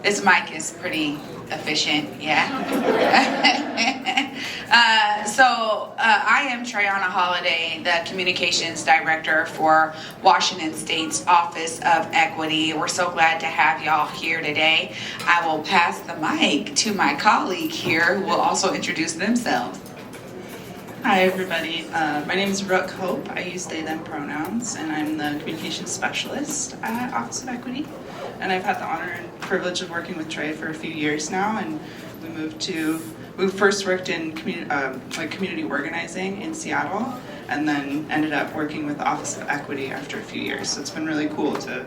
This mic is pretty efficient, yeah. I am Traeanna Holiday, the Communications Director for Washington State's Office of Equity. We're so glad to have y'all here today. I will pass the mic to my colleague here who will also introduce themselves. Hi everybody, my name is Rook Hope. I use they, them pronouns, and I'm the Communications Specialist at Office of Equity. And I've had the honor and privilege of working with Trey for a few years now, and we first worked in community organizing in Seattle, and then ended up working with the Office of Equity after a few years. So it's been really cool to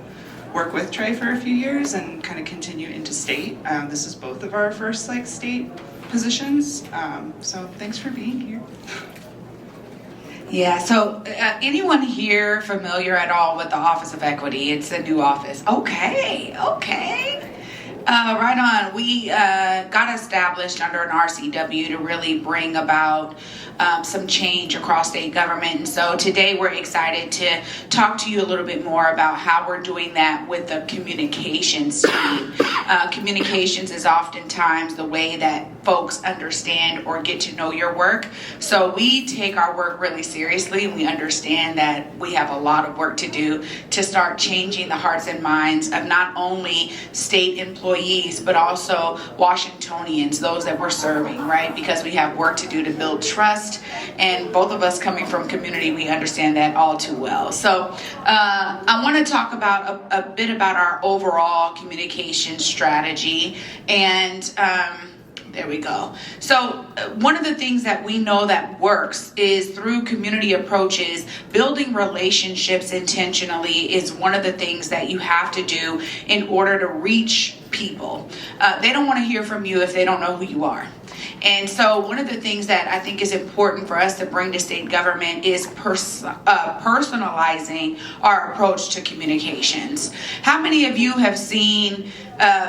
work with Trey for a few years and kind of continue into state. This is both of our first state positions, so thanks for being here. Yeah, so anyone here familiar at all with the Office of Equity? It's a new office. Okay. Right on. We got established under an RCW to really bring about some change across state government. And so today we're excited to talk to you a little bit more about how we're doing that with the communications team. Communications is oftentimes the way that folks understand or get to know your work. So we take our work really seriously. We understand that we have a lot of work to do to start changing the hearts and minds of not only state employees, but also Washingtonians, those that we're serving, right? Because we have work to do to build trust. And both of us coming from community, we understand that all too well. So I want to talk about a bit about our overall communication strategy. And there we go. So one of the things that we know that works is through community approaches. Building relationships intentionally is one of the things that you have to do in order to reach people. They don't want to hear from you if they don't know who you are. And so one of the things that I think is important for us to bring to state government is personalizing our approach to communications. How many of you have seen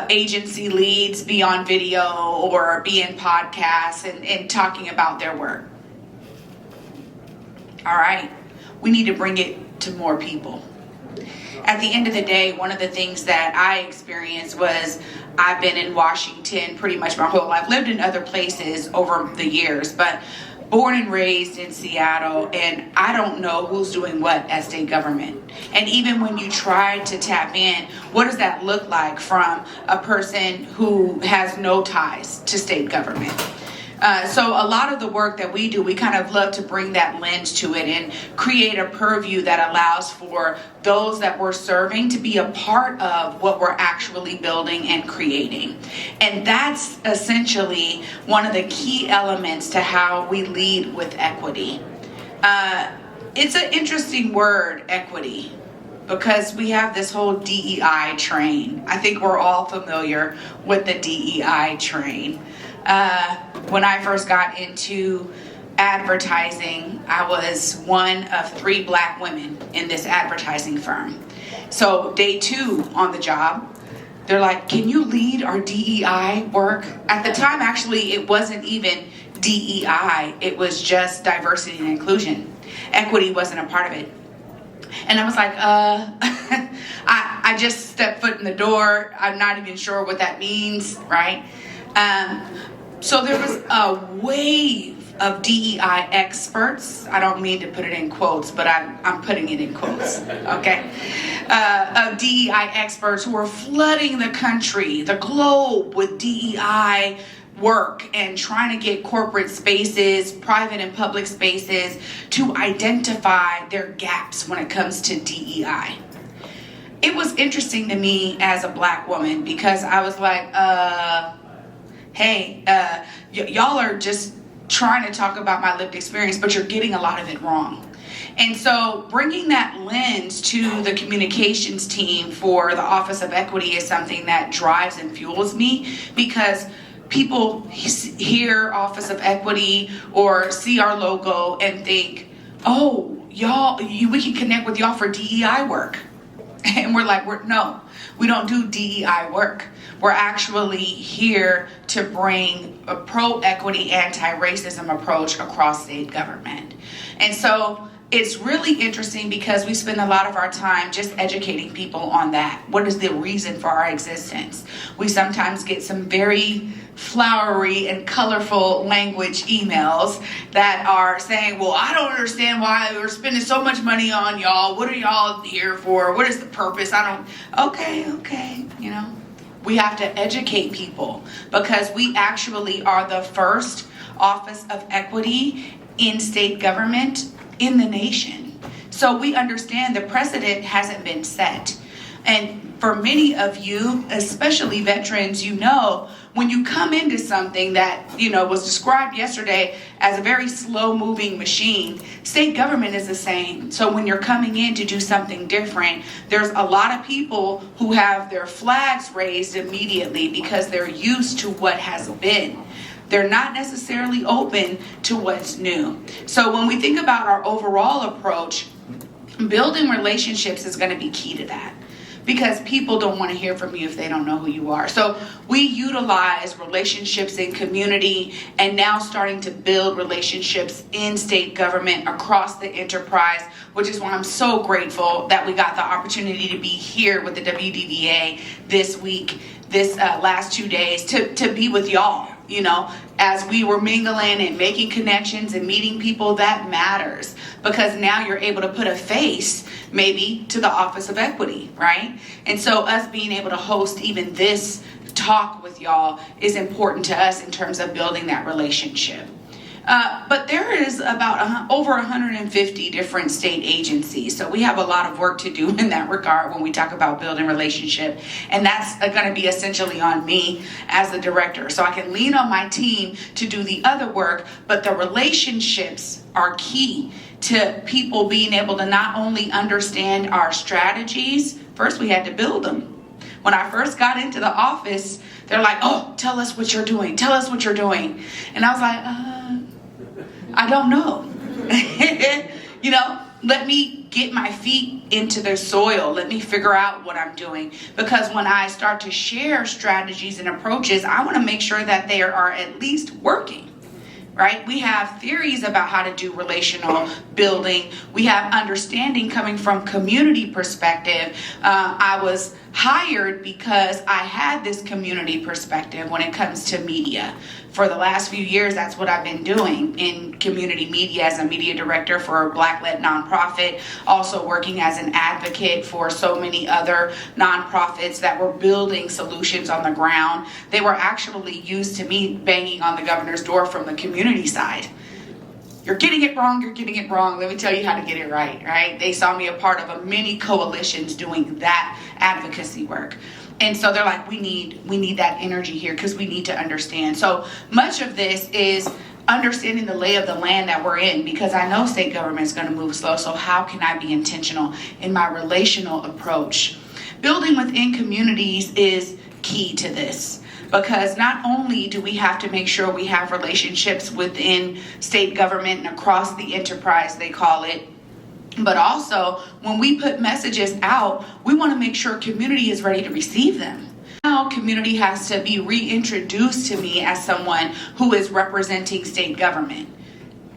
agency leads be on video or be in podcasts and talking about their work? All right. We need to bring it to more people. At the end of the day, one of the things that I experienced was I've been in Washington pretty much my whole life, lived in other places over the years, but born and raised in Seattle, and I don't know who's doing what at state government. And even when you try to tap in, what does that look like from a person who has no ties to state government? So a lot of the work that we do, we kind of love to bring that lens to it and create a purview that allows for those that we're serving to be a part of what we're actually building and creating. And that's essentially one of the key elements to how we lead with equity. It's an interesting word, equity, because we have this whole DEI train. I think we're all familiar with the DEI train. When I first got into advertising, I was one of 3 black women in this advertising firm. So day 2 on the job, they're like, can you lead our DEI work? At the time, actually, it wasn't even DEI. It was just diversity and inclusion. Equity wasn't a part of it. And I was like, I just stepped foot in the door. I'm not even sure what that means, right? So there was a wave of DEI experts. I don't mean to put it in quotes, but I'm putting it in quotes, okay? Of DEI experts who were flooding the country, the globe, with DEI work and trying to get corporate spaces, private and public spaces, to identify their gaps when it comes to DEI. It was interesting to me as a black woman because I was like, hey, y'all are just trying to talk about my lived experience, but you're getting a lot of it wrong. And so bringing that lens to the communications team for the Office of Equity is something that drives and fuels me, because people hear Office of Equity or see our logo and think, oh, we can connect with y'all for DEI work. And we're like, no, we don't do DEI work. We're actually here to bring a pro-equity, anti-racism approach across state government. And so it's really interesting because we spend a lot of our time just educating people on that. What is the reason for our existence? We sometimes get some very flowery and colorful language emails that are saying, well, I don't understand why we're spending so much money on y'all. What are y'all here for? What is the purpose? Okay, you know. We have to educate people because we actually are the first office of equity in state government in the nation. So we understand the precedent hasn't been set. And for many of you, especially veterans, you know, when you come into something that, you know, was described yesterday as a very slow moving machine, state government is the same. So when you're coming in to do something different, there's a lot of people who have their flags raised immediately because they're used to what has been. They're not necessarily open to what's new. So when we think about our overall approach, building relationships is going to be key to that. Because people don't want to hear from you if they don't know who you are. So we utilize relationships in community and now starting to build relationships in state government across the enterprise, which is why I'm so grateful that we got the opportunity to be here with the WDVA this week, this last 2 days, to be with y'all. You know, as we were mingling and making connections and meeting people, that matters because now you're able to put a face maybe to the Office of Equity, right? And so us being able to host even this talk with y'all is important to us in terms of building that relationship. But there is about over 150 different state agencies. So we have a lot of work to do in that regard when we talk about building relationship. And that's going to be essentially on me as the director. So I can lean on my team to do the other work, but the relationships are key to people being able to not only understand our strategies. First, we had to build them. When I first got into the office, they're like, oh, tell us what you're doing. Tell us what you're doing. And I was like, I don't know. You know, let me get my feet into the soil. Let me figure out what I'm doing. Because when I start to share strategies and approaches, I want to make sure that they are at least working. Right? We have theories about how to do relational building. We have understanding coming from community perspective. I was hired because I had this community perspective when it comes to media. For the last few years, that's what I've been doing in community media as a media director for a Black-led nonprofit, also working as an advocate for so many other nonprofits that were building solutions on the ground. They were actually used to me banging on the governor's door from the community side. You're getting it wrong, you're getting it wrong. Let me tell you how to get it right, right? They saw me a part of many coalitions doing that advocacy work. And so they're like, we need that energy here because we need to understand. So much of this is understanding the lay of the land that we're in because I know state government is going to move slow. So how can I be intentional in my relational approach? Building within communities is key to this because not only do we have to make sure we have relationships within state government and across the enterprise, they call it, but also when we put messages out, we want to make sure community is ready to receive them. Now community has to be reintroduced to me as someone who is representing state government.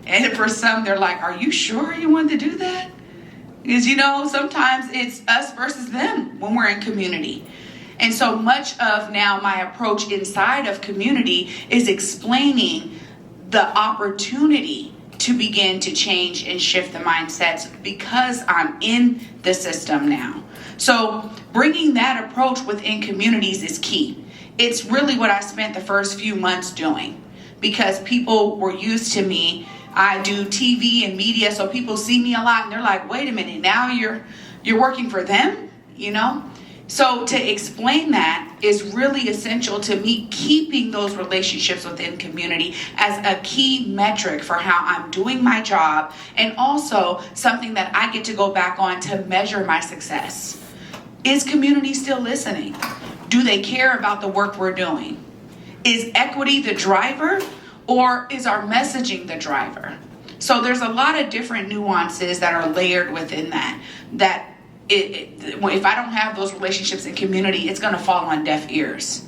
And for some, they're like, are you sure you want to do that? Because, you know, sometimes it's us versus them when we're in community. And so much of now my approach inside of community is explaining the opportunity to begin to change and shift the mindsets because I'm in the system now. So bringing that approach within communities is key. It's really what I spent the first few months doing because people were used to me. I do TV and media, so people see me a lot and they're like, wait a minute, now you're working for them, you know? So to explain that is really essential to me keeping those relationships within community as a key metric for how I'm doing my job and also something that I get to go back on to measure my success. Is community still listening? Do they care about the work we're doing? Is equity the driver or is our messaging the driver? So there's a lot of different nuances that are layered within that if I don't have those relationships in community, it's going to fall on deaf ears.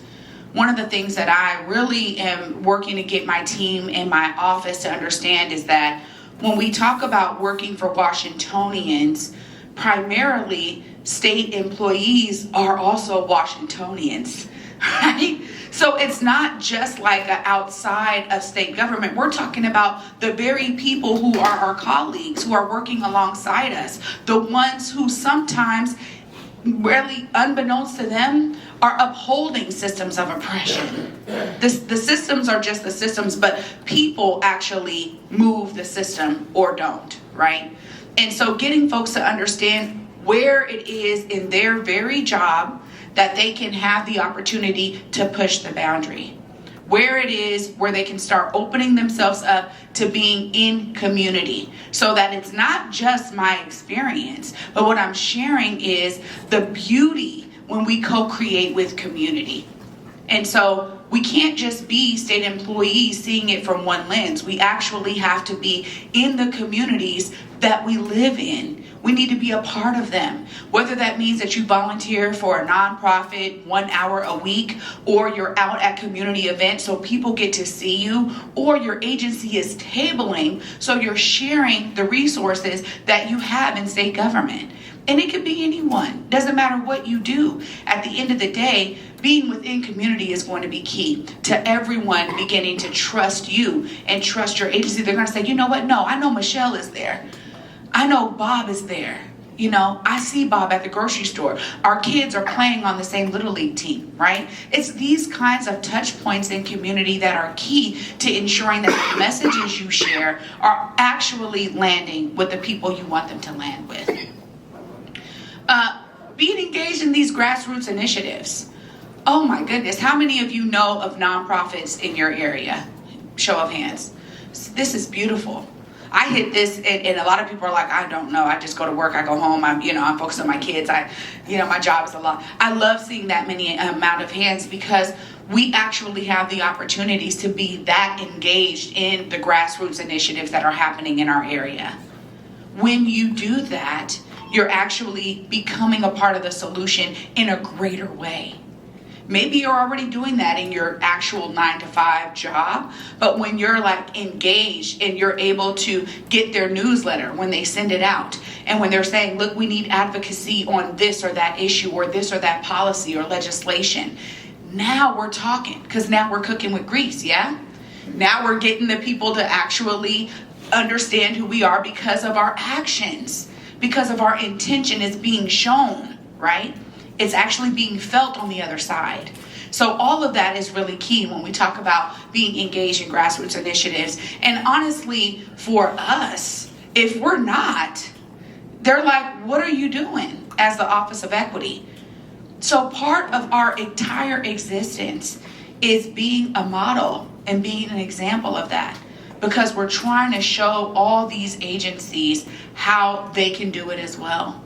One of the things that I really am working to get my team in my office to understand is that When we talk about working for Washingtonians, primarily state employees are also Washingtonians, right? So it's not just like outside of state government. We're talking about the very people who are our colleagues, who are working alongside us, the ones who sometimes, really unbeknownst to them, are upholding systems of oppression. The systems are just the systems, but people actually move the system or don't, right? And so getting folks to understand where it is in their very job that they can have the opportunity to push the boundary. Where it is where they can start opening themselves up to being in community, so that it's not just my experience, but what I'm sharing is the beauty when we co-create with community. And so we can't just be state employees seeing it from one lens. We actually have to be in the communities that we live in. We need to be a part of them. Whether that means that you volunteer for a nonprofit 1 hour a week, or you're out at community events so people get to see you, or your agency is tabling so you're sharing the resources that you have in state government. And it could be anyone. Doesn't matter what you do. At the end of the day, being within community is going to be key to everyone beginning to trust you and trust your agency. They're going to say, you know what? No, I know Michelle is there. I know Bob is there. You know, I see Bob at the grocery store. Our kids are playing on the same Little League team, right? It's these kinds of touch points in community that are key to ensuring that the messages you share are actually landing with the people you want them to land with. Being engaged in these grassroots initiatives. Oh my goodness, how many of you know of nonprofits in your area? Show of hands. This is beautiful. I hit this, and a lot of people are like, I don't know. I just go to work, I go home, I'm focused on my kids. My job is a lot. I love seeing that many amount of hands, because we actually have the opportunities to be that engaged in the grassroots initiatives that are happening in our area. When you do that, you're actually becoming a part of the solution in a greater way. Maybe you're already doing that in your actual 9-to-5 job, but when you're like engaged and you're able to get their newsletter when they send it out, and when they're saying, look, we need advocacy on this or that issue or this or that policy or legislation. Now we're talking, because now we're cooking with grease, yeah? Now we're getting the people to actually understand who we are because of our actions, because of our intention is being shown, right? It's actually being felt on the other side. So all of that is really key when we talk about being engaged in grassroots initiatives. And honestly, for us, if we're not, they're like, what are you doing as the Office of Equity? So part of our entire existence is being a model and being an example of that, because we're trying to show all these agencies how they can do it as well.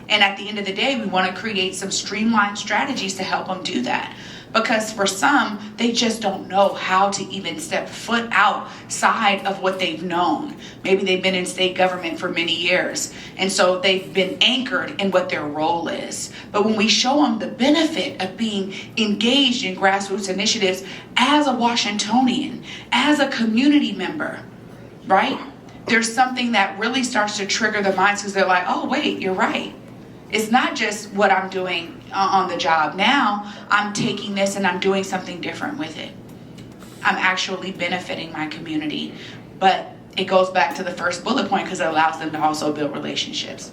And at the end of the day, we want to create some streamlined strategies to help them do that. Because for some, they just don't know how to even step foot outside of what they've known. Maybe they've been in state government for many years, and so they've been anchored in what their role is. But when we show them the benefit of being engaged in grassroots initiatives as a Washingtonian, as a community member, right? There's something that really starts to trigger the minds, because they're like, oh, wait, you're right. It's not just what I'm doing on the job. Now I'm taking this and I'm doing something different with it. I'm actually benefiting my community. But it goes back to the first bullet point, because it allows them to also build relationships.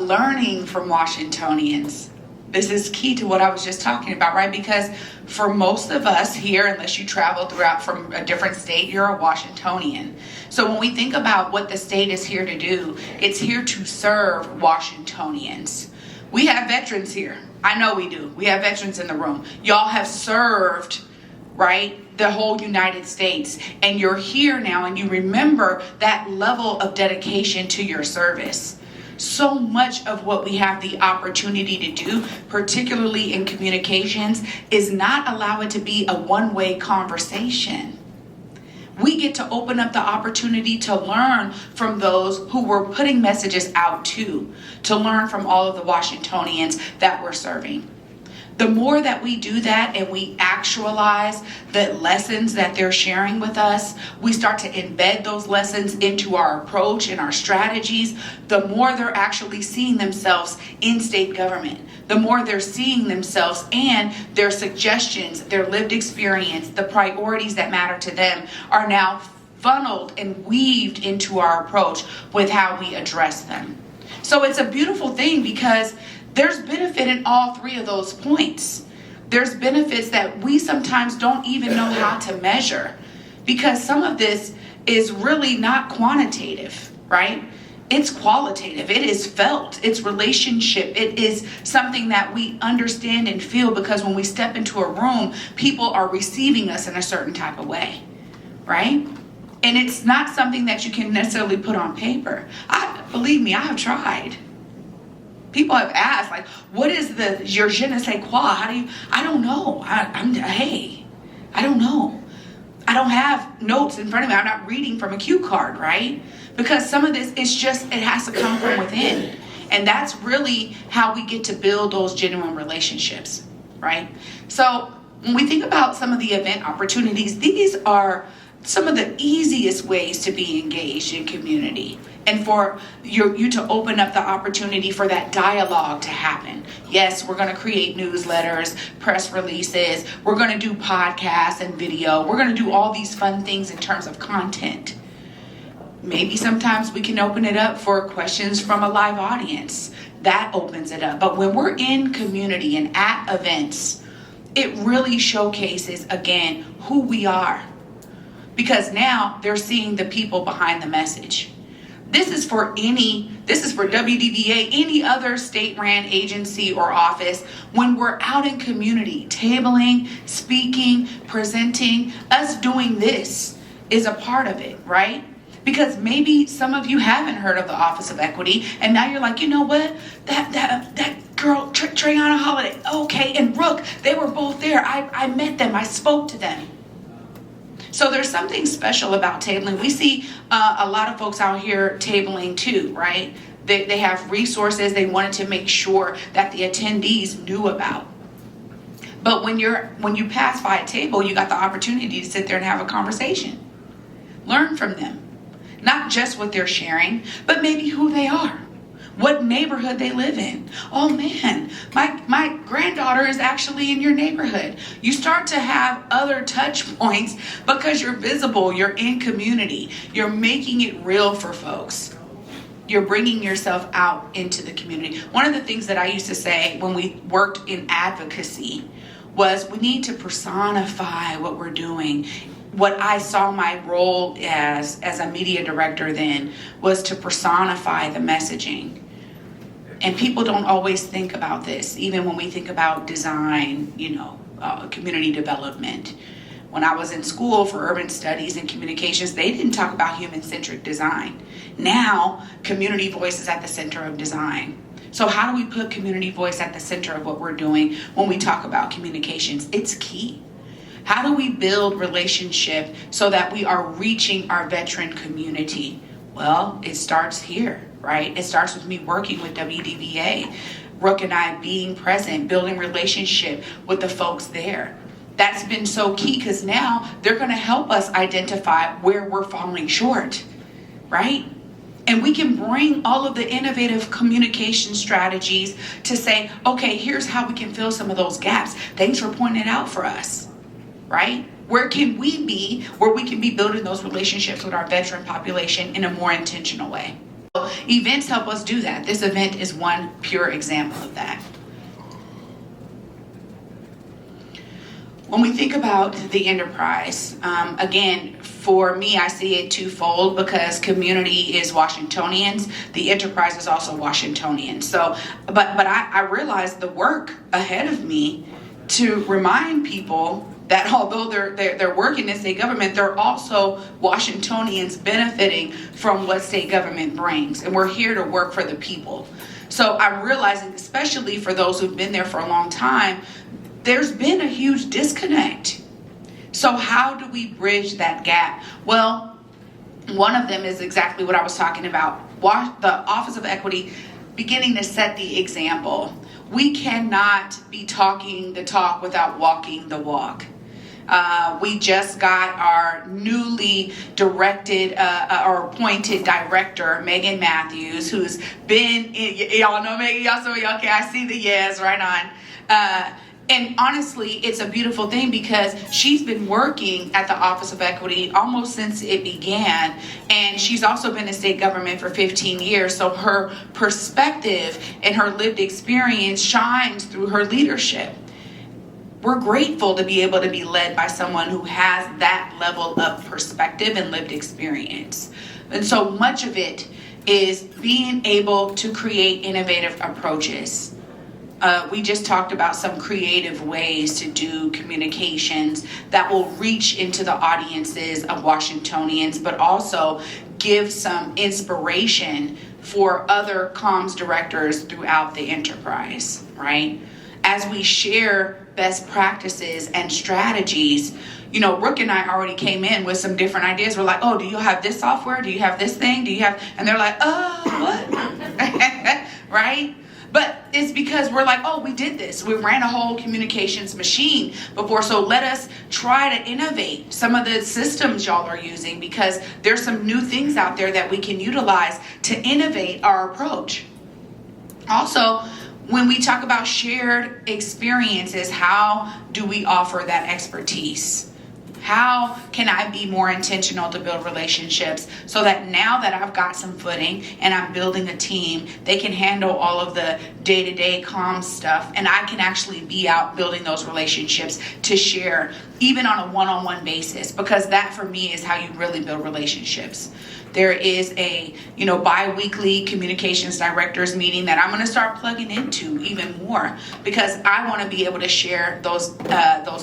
Learning from Washingtonians. This is key to what I was just talking about, right? Because for most of us here, unless you travel throughout from a different state, you're a Washingtonian. So when we think about what the state is here to do, it's here to serve Washingtonians. We have veterans here. I know we do. We have veterans in the room. Y'all have served, right, the whole United States. And you're here now, and you remember that level of dedication to your service. So much of what we have the opportunity to do, particularly in communications, is not allow it to be a one-way conversation. We get to open up the opportunity to learn from those who we're putting messages out to learn from all of the Washingtonians that we're serving. The more that we do that and we actualize the lessons that they're sharing with us, we start to embed those lessons into our approach and our strategies, the more they're actually seeing themselves in state government. The more they're seeing themselves and their suggestions, their lived experience, the priorities that matter to them are now funneled and weaved into our approach with how we address them. So it's a beautiful thing because there's benefit in all three of those points. There's benefits that we sometimes don't even know how to measure because some of this is really not quantitative, right? It's qualitative. It is felt. It's relationship. It is something that we understand and feel because when we step into a room, people are receiving us in a certain type of way, right? And it's not something that you can necessarily put on paper. Believe me, I have tried. People have asked, like, what is your je ne sais quoi? I don't know. I don't know. I don't have notes in front of me. I'm not reading from a cue card, right? Because some of this is just, it has to come from within. And that's really how we get to build those genuine relationships, right? So when we think about some of the event opportunities, these are some of the easiest ways to be engaged in community and for you to open up the opportunity for that dialogue to happen. Yes, we're going to create newsletters, press releases, we're going to do podcasts and video, we're going to do all these fun things in terms of content. Maybe sometimes we can open it up for questions from a live audience. That opens it up. But when we're in community and at events, it really showcases, again, who we are. Because now they're seeing the people behind the message. This is for WDVA, any other state-ran agency or office. When we're out in community, tabling, speaking, presenting, us doing this is a part of it, right? Because maybe some of you haven't heard of the Office of Equity, and now you're like, you know what? That girl, Traeanna Holiday, okay, and Brooke, they were both there. I met them. I spoke to them. So there's something special about tabling. We see a lot of folks out here tabling too, right? They have resources they wanted to make sure that the attendees knew about. But when you pass by a table, you got the opportunity to sit there and have a conversation. Learn from them. Not just what they're sharing, but maybe who they are. What neighborhood they live in. Oh man, my granddaughter is actually in your neighborhood. You start to have other touch points because you're visible, you're in community, you're making it real for folks. You're bringing yourself out into the community. One of the things that I used to say when we worked in advocacy was we need to personify what we're doing. What I saw my role as a media director then was to personify the messaging. And people don't always think about this, even when we think about design, community development. When I was in school for urban studies and communications, they didn't talk about human-centric design. Now, community voice is at the center of design. So how do we put community voice at the center of what we're doing when we talk about communications? It's key. How do we build relationship so that we are reaching our veteran community? Well, it starts here, right? It starts with me working with WDVA, Brooke and I being present, building relationship with the folks there. That's been so key because now they're going to help us identify where we're falling short, right? And we can bring all of the innovative communication strategies to say, okay, here's how we can fill some of those gaps. Thanks for pointing it out for us, right? Where can we be where we can be building those relationships with our veteran population in a more intentional way? So events help us do that. This event is one pure example of that. When we think about the enterprise, again, for me, I see it twofold because community is Washingtonians. The enterprise is also Washingtonian. So, but I realize the work ahead of me to remind people that although they're working in state government, they're also Washingtonians benefiting from what state government brings. And we're here to work for the people. So I'm realizing, especially for those who've been there for a long time, there's been a huge disconnect. So how do we bridge that gap? Well, one of them is exactly what I was talking about. The Office of Equity beginning to set the example we cannot be talking the talk without walking the walk. We just got our newly directed or appointed director, Megan Matthews, who's been, y'all know Megan, y'all, so y'all, okay, I see the yes, right on. And honestly, it's a beautiful thing because she's been working at the Office of Equity almost since it began. And she's also been in state government for 15 years. So her perspective and her lived experience shines through her leadership. We're grateful to be able to be led by someone who has that level of perspective and lived experience. And so much of it is being able to create innovative approaches. We just talked about some creative ways to do communications that will reach into the audiences of Washingtonians, but also give some inspiration for other comms directors throughout the enterprise, right? As we share best practices and strategies, you know, Brooke and I already came in with some different ideas. We're like, oh, do you have this software? Do you have this thing? Do you have, and they're like, oh, what? Right? But it's because we're like, oh, we did this. We ran a whole communications machine before. So let us try to innovate some of the systems y'all are using, because there's some new things out there that we can utilize to innovate our approach. Also, when we talk about shared experiences, how do we offer that expertise? How can I be more intentional to build relationships so that now that I've got some footing and I'm building a team, they can handle all of the day-to-day comm stuff, and I can actually be out building those relationships to share even on a one-on-one basis, because that for me is how you really build relationships. There is a, bi-weekly communications directors meeting that I'm going to start plugging into even more, because I want to be able to share those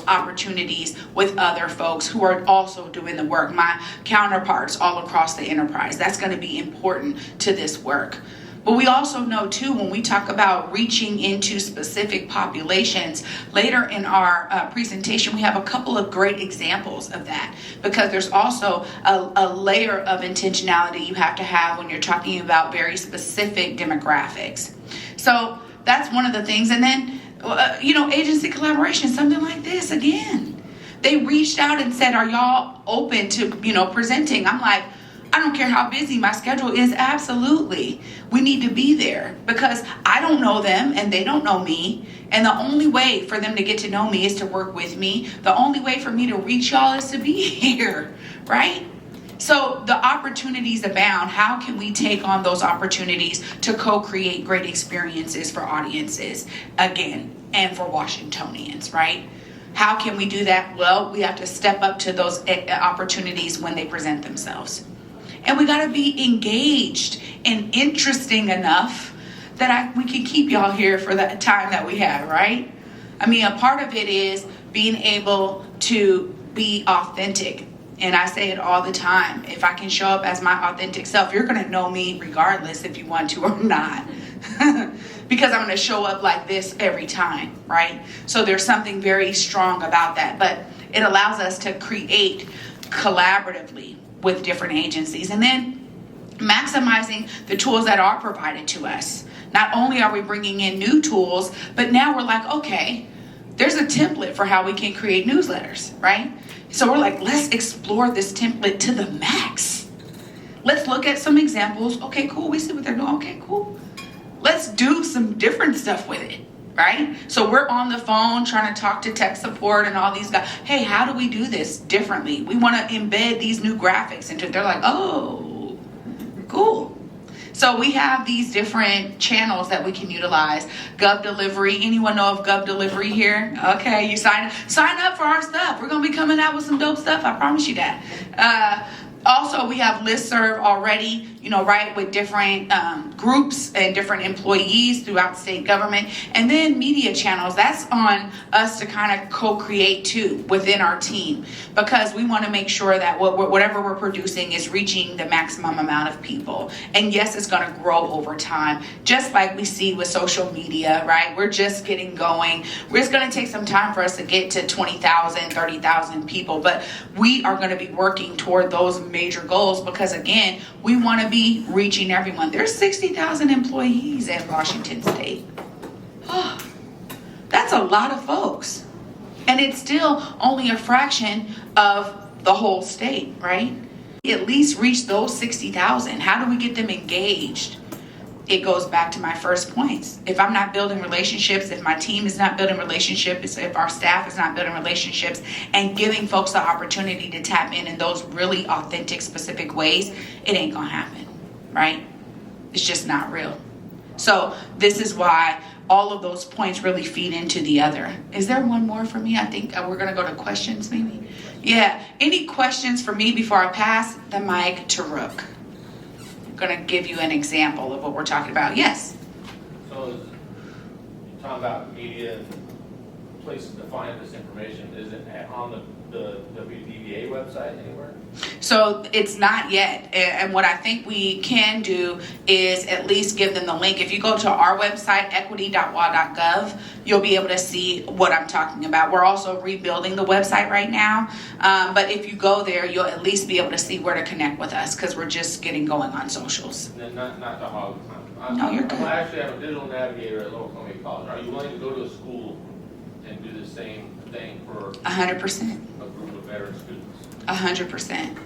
opportunities with other folks who are also doing the work, my counterparts all across the enterprise. That's going to be important to this work. But we also know too, when we talk about reaching into specific populations, later in our presentation, we have a couple of great examples of that, because there's also a layer of intentionality you have to have when you're talking about very specific demographics. So that's one of the things. And then, agency collaboration, something like this again. They reached out and said, are y'all open to, presenting? I'm like, I don't care how busy my schedule is. Absolutely. We need to be there, because I don't know them and they don't know me. And the only way for them to get to know me is to work with me. The only way for me to reach y'all is to be here, right? So the opportunities abound. How can we take on those opportunities to co-create great experiences for audiences, again, and for Washingtonians, right? How can we do that? Well, we have to step up to those opportunities when they present themselves. And we got to be engaged and interesting enough that we can keep y'all here for the time that we have, right? I mean, a part of it is being able to be authentic. And I say it all the time. If I can show up as my authentic self, you're going to know me regardless if you want to or not. Because I'm going to show up like this every time, right? So there's something very strong about that. But it allows us to create collaboratively with different agencies, and then maximizing the tools that are provided to us. Not only are we bringing in new tools, but now we're like, okay, there's a template for how we can create newsletters, right? So we're like, let's explore this template to the max. Let's look at some examples. Okay, cool. We see what they're doing. Okay, cool. Let's do some different stuff with it. Right? So we're on the phone trying to talk to tech support and all these guys. Hey, how do we do this differently? We want to embed these new graphics into it. They're like, oh, cool. So we have these different channels that we can utilize. Gov Delivery. Anyone know of Gov Delivery here? Okay, you sign up for our stuff. We're going to be coming out with some dope stuff. I promise you that. Also, we have listserv already, right, with different groups and different employees throughout state government. And then media channels, that's on us to kind of co-create too within our team, because we want to make sure that whatever we're producing is reaching the maximum amount of people. And yes, it's going to grow over time, just like we see with social media, right? We're just getting going. It's going to take some time for us to get to 20,000, 30,000 people, but we are going to be working toward those major goals, because again, we want to be reaching everyone. There's 60,000 employees in Washington State. Oh, That's a lot of folks. And it's still only a fraction of the whole state, right? At least reach those 60,000. How do we get them engaged? It goes back to my first points. If I'm not building relationships, if my team is not building relationships, if our staff is not building relationships and giving folks the opportunity to tap in those really authentic, specific ways, it ain't gonna happen, right? It's just not real. So this is why all of those points really feed into the other. Is there one more for me? I think we're gonna go to questions maybe. Yeah, any questions for me before I pass the mic to Rook? I'm gonna give you an example of what we're talking about. Yes? So you're talking about media and places to find this information. Is it on the WDVA website anywhere? So it's not yet. And what I think we can do is at least give them the link. If you go to our website, equity.wa.gov, you'll be able to see what I'm talking about. We're also rebuilding the website right now. But if you go there, you'll at least be able to see where to connect with us because we're just getting going on socials. And then not to hog time. No, you're good. I actually have a digital navigator at Lowell Columbia College. Are you willing to go to a school and do the same thing for 100%. a group of veteran students? 100%.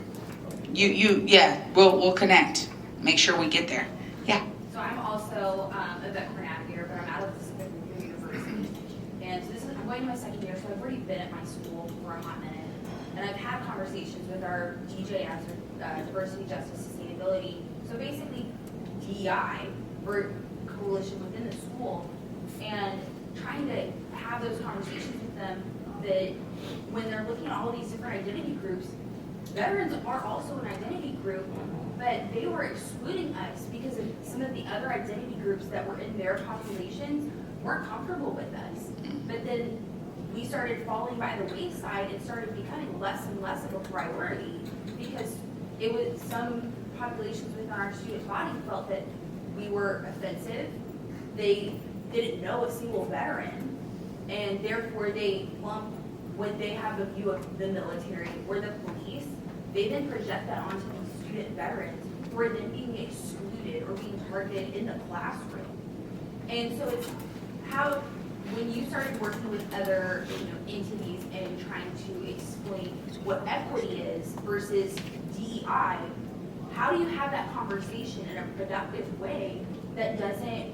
Yeah, we'll connect. Make sure we get there. Yeah. So I'm also a vet navigator, but I'm out of Pacific University. And so I'm going to my second year, so I've already been at my school for a hot minute. And I've had conversations with our DJS, or Diversity, Justice, Sustainability. So basically, DEI, we're a coalition within the school, and trying to have those conversations with them that when they're looking at all these different identity groups, veterans are also an identity group, but they were excluding us because of some of the other identity groups that were in their populations weren't comfortable with us. But then we started falling by the wayside and started becoming less and less of a priority because it was some populations within our student body felt that we were offensive. They didn't know a single veteran, and therefore they lump when they have a view of the military or the police, they then project that onto these student veterans who are then being excluded or being targeted in the classroom. And so it's how, when you started working with other entities and trying to explain what equity is versus DEI, how do you have that conversation in a productive way that doesn't,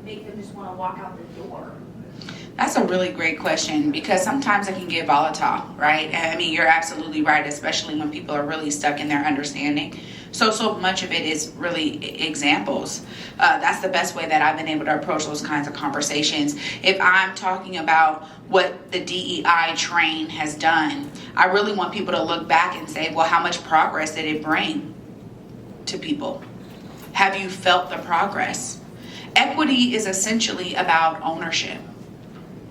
make them just want to walk out the door? That's a really great question because sometimes it can get volatile, right? I mean, you're absolutely right, especially when people are really stuck in their understanding. So much of it is really examples. That's the best way that I've been able to approach those kinds of conversations. If I'm talking about what the DEI train has done, I really want people to look back and say, well, how much progress did it bring to people? Have you felt the progress? Equity is essentially about ownership.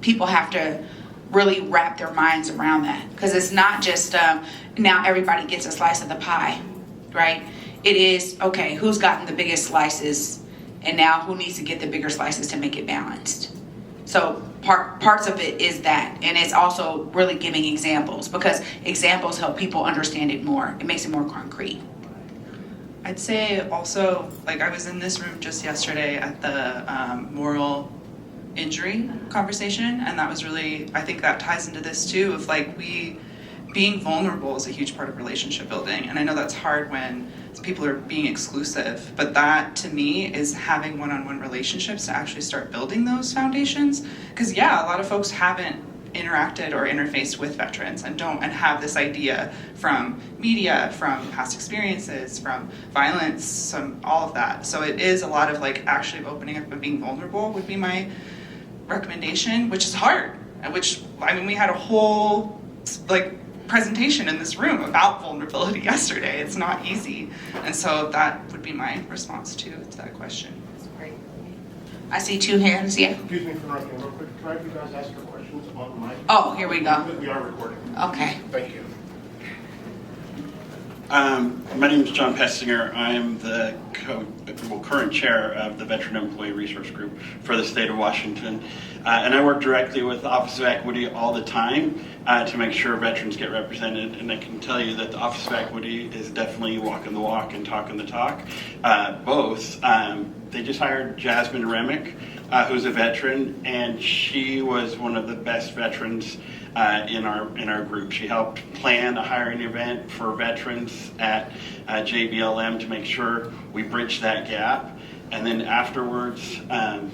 People have to really wrap their minds around that because it's not just now everybody gets a slice of the pie, right? It is, okay, who's gotten the biggest slices and now who needs to get the bigger slices to make it balanced? So parts of it is that, and it's also really giving examples because examples help people understand it more. It makes it more concrete. I'd say also, like I was in this room just yesterday at the moral injury conversation, and that was really, I think that ties into this too, of like being vulnerable is a huge part of relationship building. And I know that's hard when people are being exclusive, but that to me is having one-on-one relationships to actually start building those foundations. Because yeah, a lot of folks haven't interacted or interfaced with veterans and have this idea from media, from past experiences, from violence, all of that. So it is a lot of like actually opening up and being vulnerable would be my recommendation, which is hard. And which, I mean, we had a whole presentation in this room about vulnerability yesterday. It's not easy. And so that would be my response to that question. That's great. I see two hands, yeah. Excuse me for interrupting real quick. Can I have you guys ask your questions on the mic? Oh, here we go. We are recording. Okay. Thank you. My name is John Pestinger. I am the current chair of the Veteran Employee Resource Group for the state of Washington. And I work directly with the Office of Equity all the time to make sure veterans get represented. And I can tell you that the Office of Equity is definitely walking the walk and talking the talk. Both. they just hired Jasmine Remick, who's a veteran, and she was one of the best veterans in our group. She helped plan a hiring event for veterans at JBLM to make sure we bridged that gap. And then afterwards,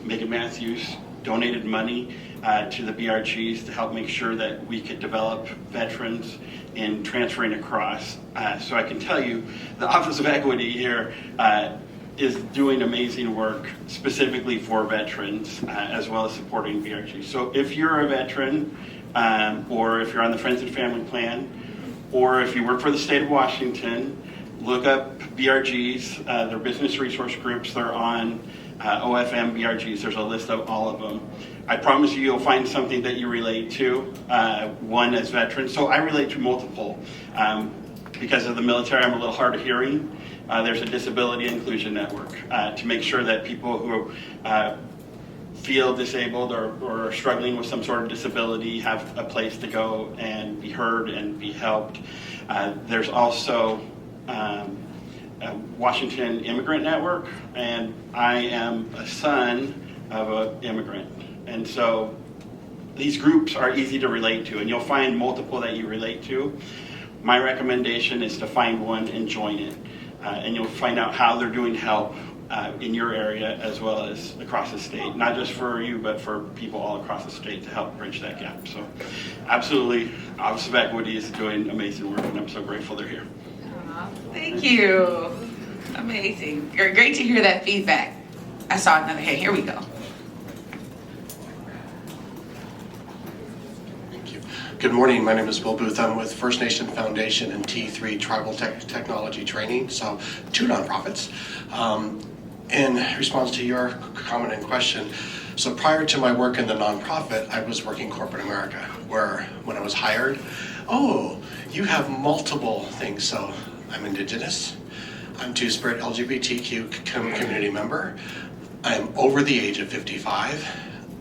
Megan Matthews donated money to the BRGs to help make sure that we could develop veterans in transferring across. So I can tell you, the Office of Equity here is doing amazing work specifically for veterans, as well as supporting BRGs. So if you're a veteran, or if you're on the Friends and Family Plan, or if you work for the state of Washington, look up BRGs, they're business resource groups, they're on OFM BRGs, there's a list of all of them. I promise you'll find something that you relate to, one as veterans. So I relate to multiple. Because of the military, I'm a little hard of hearing. There's a disability inclusion network to make sure that people who feel disabled or are struggling with some sort of disability have a place to go and be heard and be helped. There's also Washington Immigrant Network, and I am a son of an immigrant. And so these groups are easy to relate to, and you'll find multiple that you relate to. My recommendation is to find one and join it, and you'll find out how they're doing help in your area as well as across the state, not just for you, but for people all across the state to help bridge that gap. So absolutely, Office of Equity is doing amazing work, and I'm so grateful they're here. Thank you. Amazing. Great to hear that feedback. I saw another hand. Here we go. Thank you. Good morning. My name is Bill Booth. I'm with First Nation Foundation and T3 Tribal Technology Training, so 2 nonprofits. In response to your comment and question, so prior to my work in the nonprofit, I was working corporate America, where when I was hired, oh, you have multiple things. So I'm Indigenous, I'm Two-Spirit LGBTQ community member, I'm over the age of 55,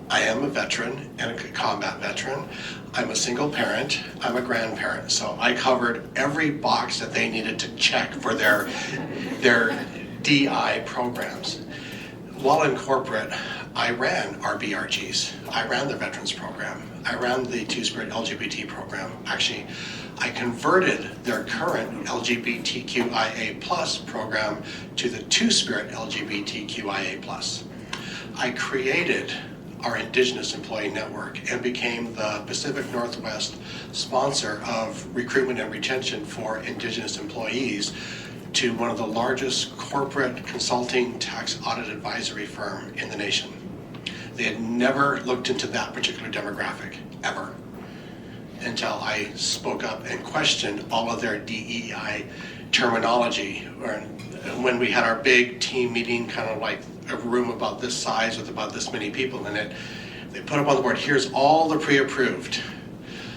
I am a veteran and a combat veteran, I'm a single parent, I'm a grandparent. So I covered every box that they needed to check for their DI programs. While in corporate, I ran our BRGs. I ran the Veterans Program. I ran the Two-Spirit LGBT program. Actually, I converted their current LGBTQIA+ program to the Two-Spirit LGBTQIA+. I created our Indigenous Employee Network and became the Pacific Northwest sponsor of recruitment and retention for Indigenous employees to one of the largest corporate consulting tax audit advisory firm in the nation. They had never looked into that particular demographic, ever, until I spoke up and questioned all of their DEI terminology. When we had our big team meeting, kind of like a room about this size with about this many people in it, they put up on the board, here's all the pre-approved.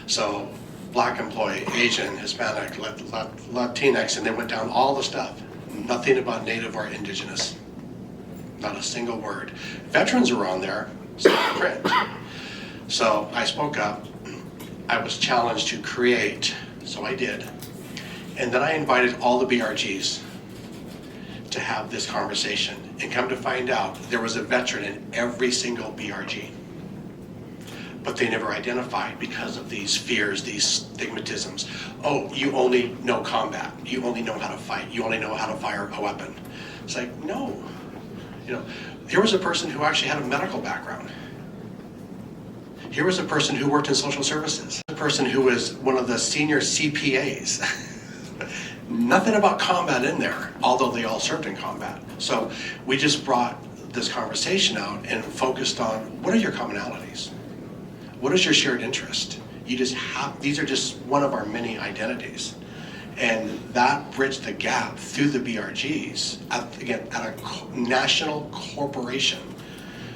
So Black employee, Asian, Hispanic, Latinx, and they went down all the stuff. Nothing about Native or Indigenous. Not a single word. Veterans were on there, small print. So I spoke up. I was challenged to create, so I did. And then I invited all the BRGs to have this conversation. And come to find out, there was a veteran in every single BRG. But they never identified because of these fears, these stigmatisms. Oh, you only know combat. You only know how to fight. You only know how to fire a weapon. It's like, no. You know, here was a person who actually had a medical background. Here was a person who worked in social services. A person who was one of the senior CPAs. Nothing about combat in there, although they all served in combat. So we just brought this conversation out and focused on what are your commonalities? What is your shared interest? You just have, these are just one of our many identities. And that bridged the gap through the BRGs, at a national corporation,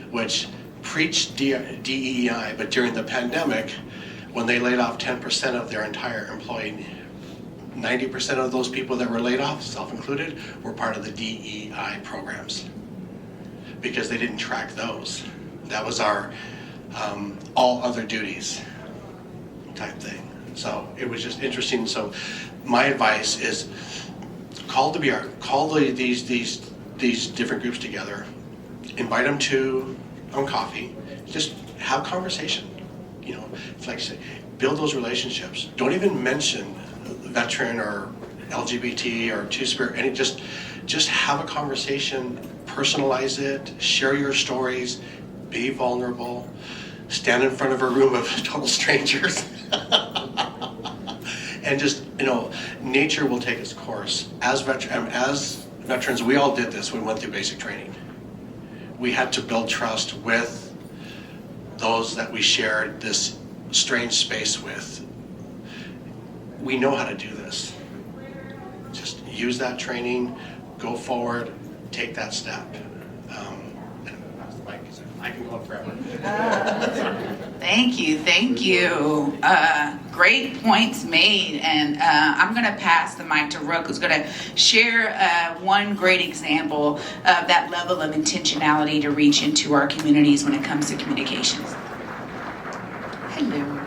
which preached DEI, but during the pandemic, when they laid off 10% of their entire employee, 90% of those people that were laid off, self-included, were part of the DEI programs because they didn't track those. That was our all other duties type thing. So it was just interesting. So my advice is call these different groups together, invite them to coffee. Just have conversation. You know, it's like say, build those relationships. Don't even mention veteran or LGBT or Two-Spirit. Any just have a conversation. Personalize it. Share your stories. Be vulnerable. Stand in front of a room of total strangers. And just, you know, nature will take its course. As veterans, we all did this when we went through basic training. We had to build trust with those that we shared this strange space with. We know how to do this. Just use that training, go forward, take that step. I can go on forever. Thank you. Great points made, and I'm going to pass the mic to Rook, who's going to share one great example of that level of intentionality to reach into our communities when it comes to communications. Hello.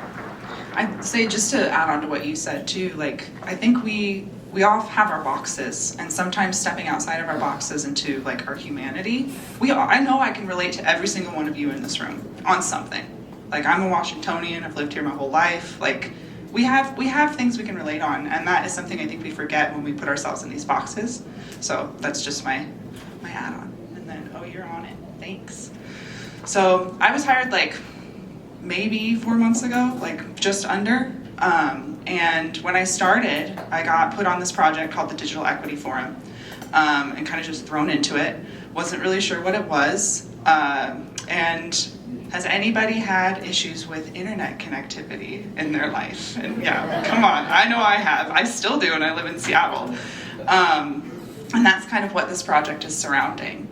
I'd say, just to add on to what you said too, like, I think we all have our boxes, and sometimes stepping outside of our boxes into like our humanity. I know I can relate to every single one of you in this room on something. Like, I'm a Washingtonian, I've lived here my whole life. Like, we have things we can relate on, and that is something I think we forget when we put ourselves in these boxes. So that's just my add-on. And then, oh, you're on it, thanks. So I was hired like maybe 4 months ago, like just under. And when I started, I got put on this project called the Digital Equity Forum, and kind of just thrown into it. Wasn't really sure what it was. And has anybody had issues with internet connectivity in their life? And yeah, come on, I know I have. I still do, and I live in Seattle. And that's kind of what this project is surrounding.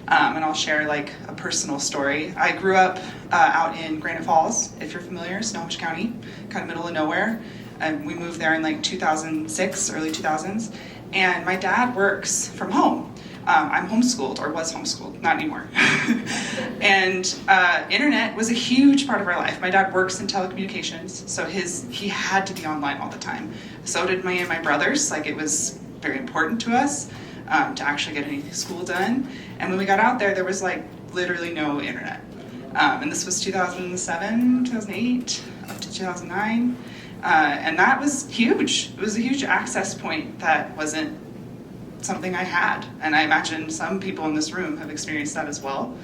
And I'll share like a personal story. I grew up out in Granite Falls, if you're familiar, Snohomish County, kind of middle of nowhere. And we moved there in like 2006, early 2000s. And my dad works from home. I'm homeschooled, or was homeschooled, not anymore. And internet was a huge part of our life. My dad works in telecommunications, so he had to be online all the time. So did me and my brothers. Like, it was very important to us to actually get any school done. And when we got out there was like literally no internet. And this was 2007, 2008, up to 2009. And that was huge. It was a huge access point that wasn't something I had. And I imagine some people in this room have experienced that as well.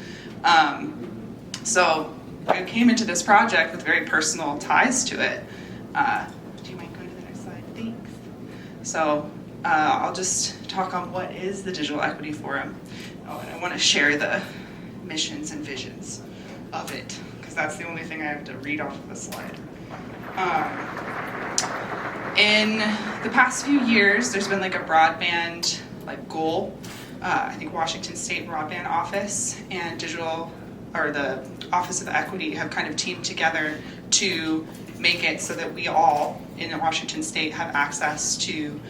So I came into this project with very personal ties to it. Do you mind going to the next slide? Thanks. So I'll just talk on what is the Digital Equity Forum. Oh, and I want to share the missions and visions of it, because that's the only thing I have to read off of the slide. In the past few years, there's been like a broadband goal. I think Washington State Broadband Office and the Office of Equity have kind of teamed together to make it so that we all in Washington State have access to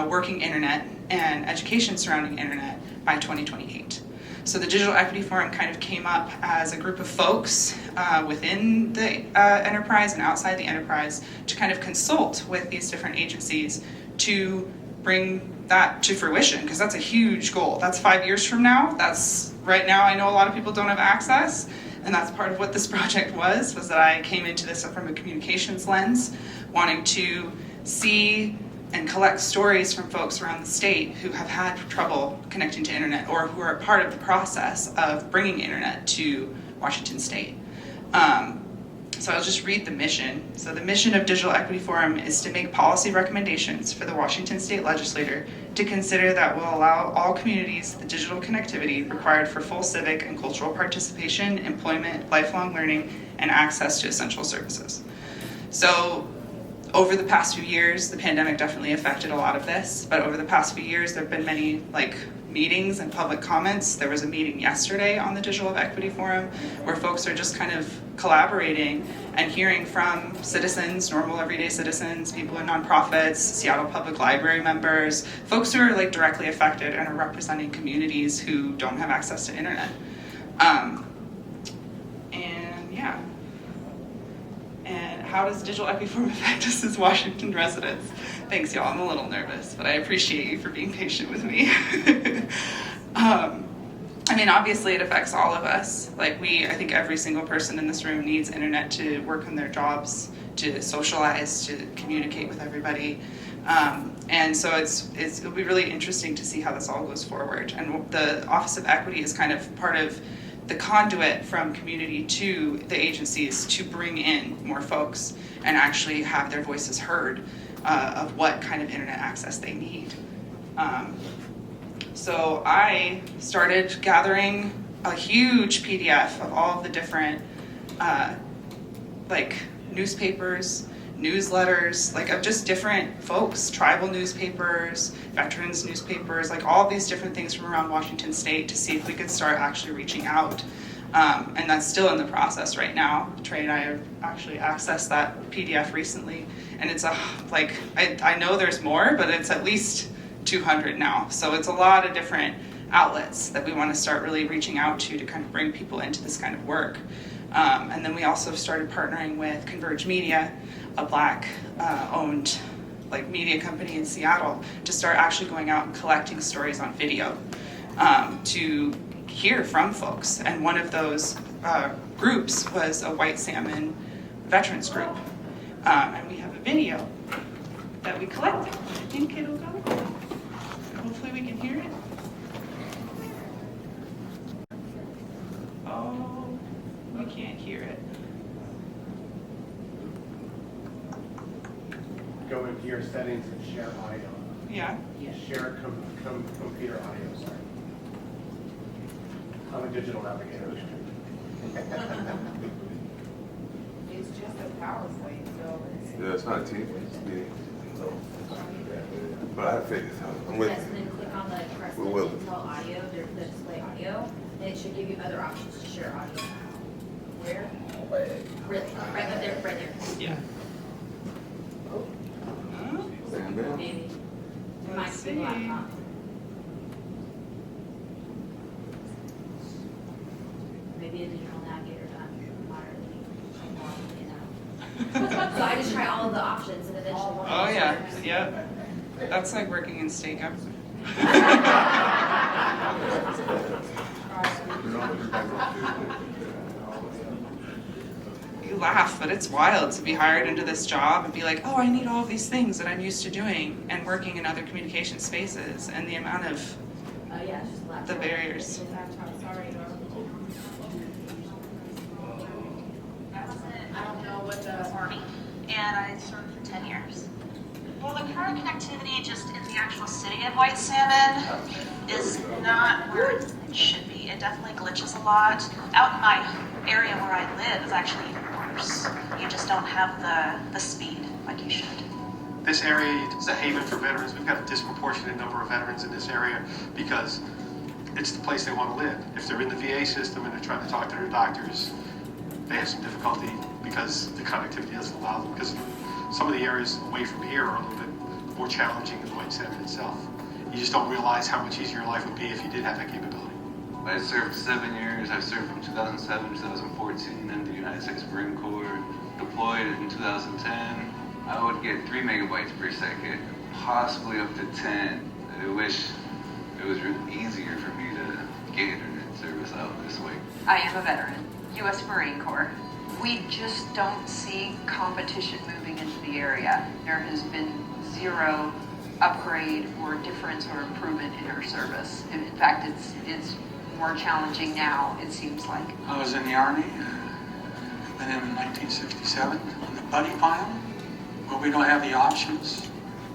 working internet and education surrounding internet by 2028. So the Digital Equity Forum kind of came up as a group of folks within the enterprise and outside the enterprise to kind of consult with these different agencies to bring that to fruition, because that's a huge goal. That's 5 years from now. That's right now. I know a lot of people don't have access, and that's part of what this project was that I came into this from a communications lens, wanting to see and collect stories from folks around the state who have had trouble connecting to internet, or who are part of the process of bringing internet to Washington State. So I'll just read the mission. So the mission of Digital Equity Forum is to make policy recommendations for the Washington State Legislature to consider that will allow all communities the digital connectivity required for full civic and cultural participation, employment, lifelong learning, and access to essential services. So over the past few years, the pandemic definitely affected a lot of this, but over the past few years, there have been many meetings and public comments. There was a meeting yesterday on the Digital Equity Forum where folks are just kind of collaborating and hearing from citizens, normal everyday citizens, people in nonprofits, Seattle Public Library members, folks who are directly affected and are representing communities who don't have access to internet. And how does Digital Equity Forum affect us as Washington residents? Thanks, y'all. I'm a little nervous, but I appreciate you for being patient with me. I mean, obviously it affects all of us. Like I think every single person in this room needs internet to work on their jobs, to socialize, to communicate with everybody. And so it'll be really interesting to see how this all goes forward. And the Office of Equity is kind of part of the conduit from community to the agencies to bring in more folks and actually have their voices heard of what kind of internet access they need. So I started gathering a huge PDF of all of the different like newspapers, newsletters, like of just different folks, tribal newspapers, veterans newspapers, like all these different things from around Washington State to see if we could start actually reaching out. And that's still in the process right now. Trey and I have actually accessed that PDF recently, and it's I know there's more, but it's at least 200 now. So it's a lot of different outlets that we want to start really reaching out to kind of bring people into this kind of work. And then we also started partnering with Converge Media, a Black owned media company in Seattle, to start actually going out and collecting stories on video to hear from folks. And one of those groups was a White Salmon veterans group. And we have a video that we collected. I think it'll go. Hopefully we can hear it. Oh, we can't hear it. Go into your settings and share audio. Yeah. Share computer audio, sorry. I'm a digital navigator. It's just a PowerPoint, so it's. Yeah, it's not a team, it's a meeting. But I figured this out. I'm with Yes, and you. then click on the press We're the willing. Intel audio, the display audio, and it should give you other options to share audio. Where? Really, right up there, right there. Yeah. Stand down. Maybe. It might Let's be see. laptop. Maybe a digital navigator done moderately. So I just try all of the options and eventually one Oh of yeah, those yep. That's like working in state government. You laugh, but it's wild to be hired into this job and be like, oh, I need all of these things that I'm used to doing and working in other communication spaces, and the amount of yeah, it's just laptop. the barriers. Sorry. I don't know what the Army, and I served for 10 years. Well, the current connectivity just in the actual city of White Salmon is not where it should be. It definitely glitches a lot. Out in my area where I live is actually worse. You just don't have the speed like you should. This area is a haven for veterans. We've got a disproportionate number of veterans in this area because it's the place they want to live. If they're in the VA system and they're trying to talk to their doctors, they have some difficulty because the connectivity doesn't allow them, because some of the areas away from here are a little bit more challenging than White Salmon itself. You just don't realize how much easier your life would be if you did have that capability. I served 7 years. I served from 2007 to 2014 in the United States Marine Corps. Deployed in 2010. I would get 3 megabytes per second, possibly up to 10. I wish it was really easier for me to get internet service out this way. I am a veteran, U.S. Marine Corps. We just don't see competition moving into the area. There has been zero upgrade or difference or improvement in our service. In fact, it's more challenging now, it seems like. I was in the Army, went in 1967 in the buddy pile, where we don't have the options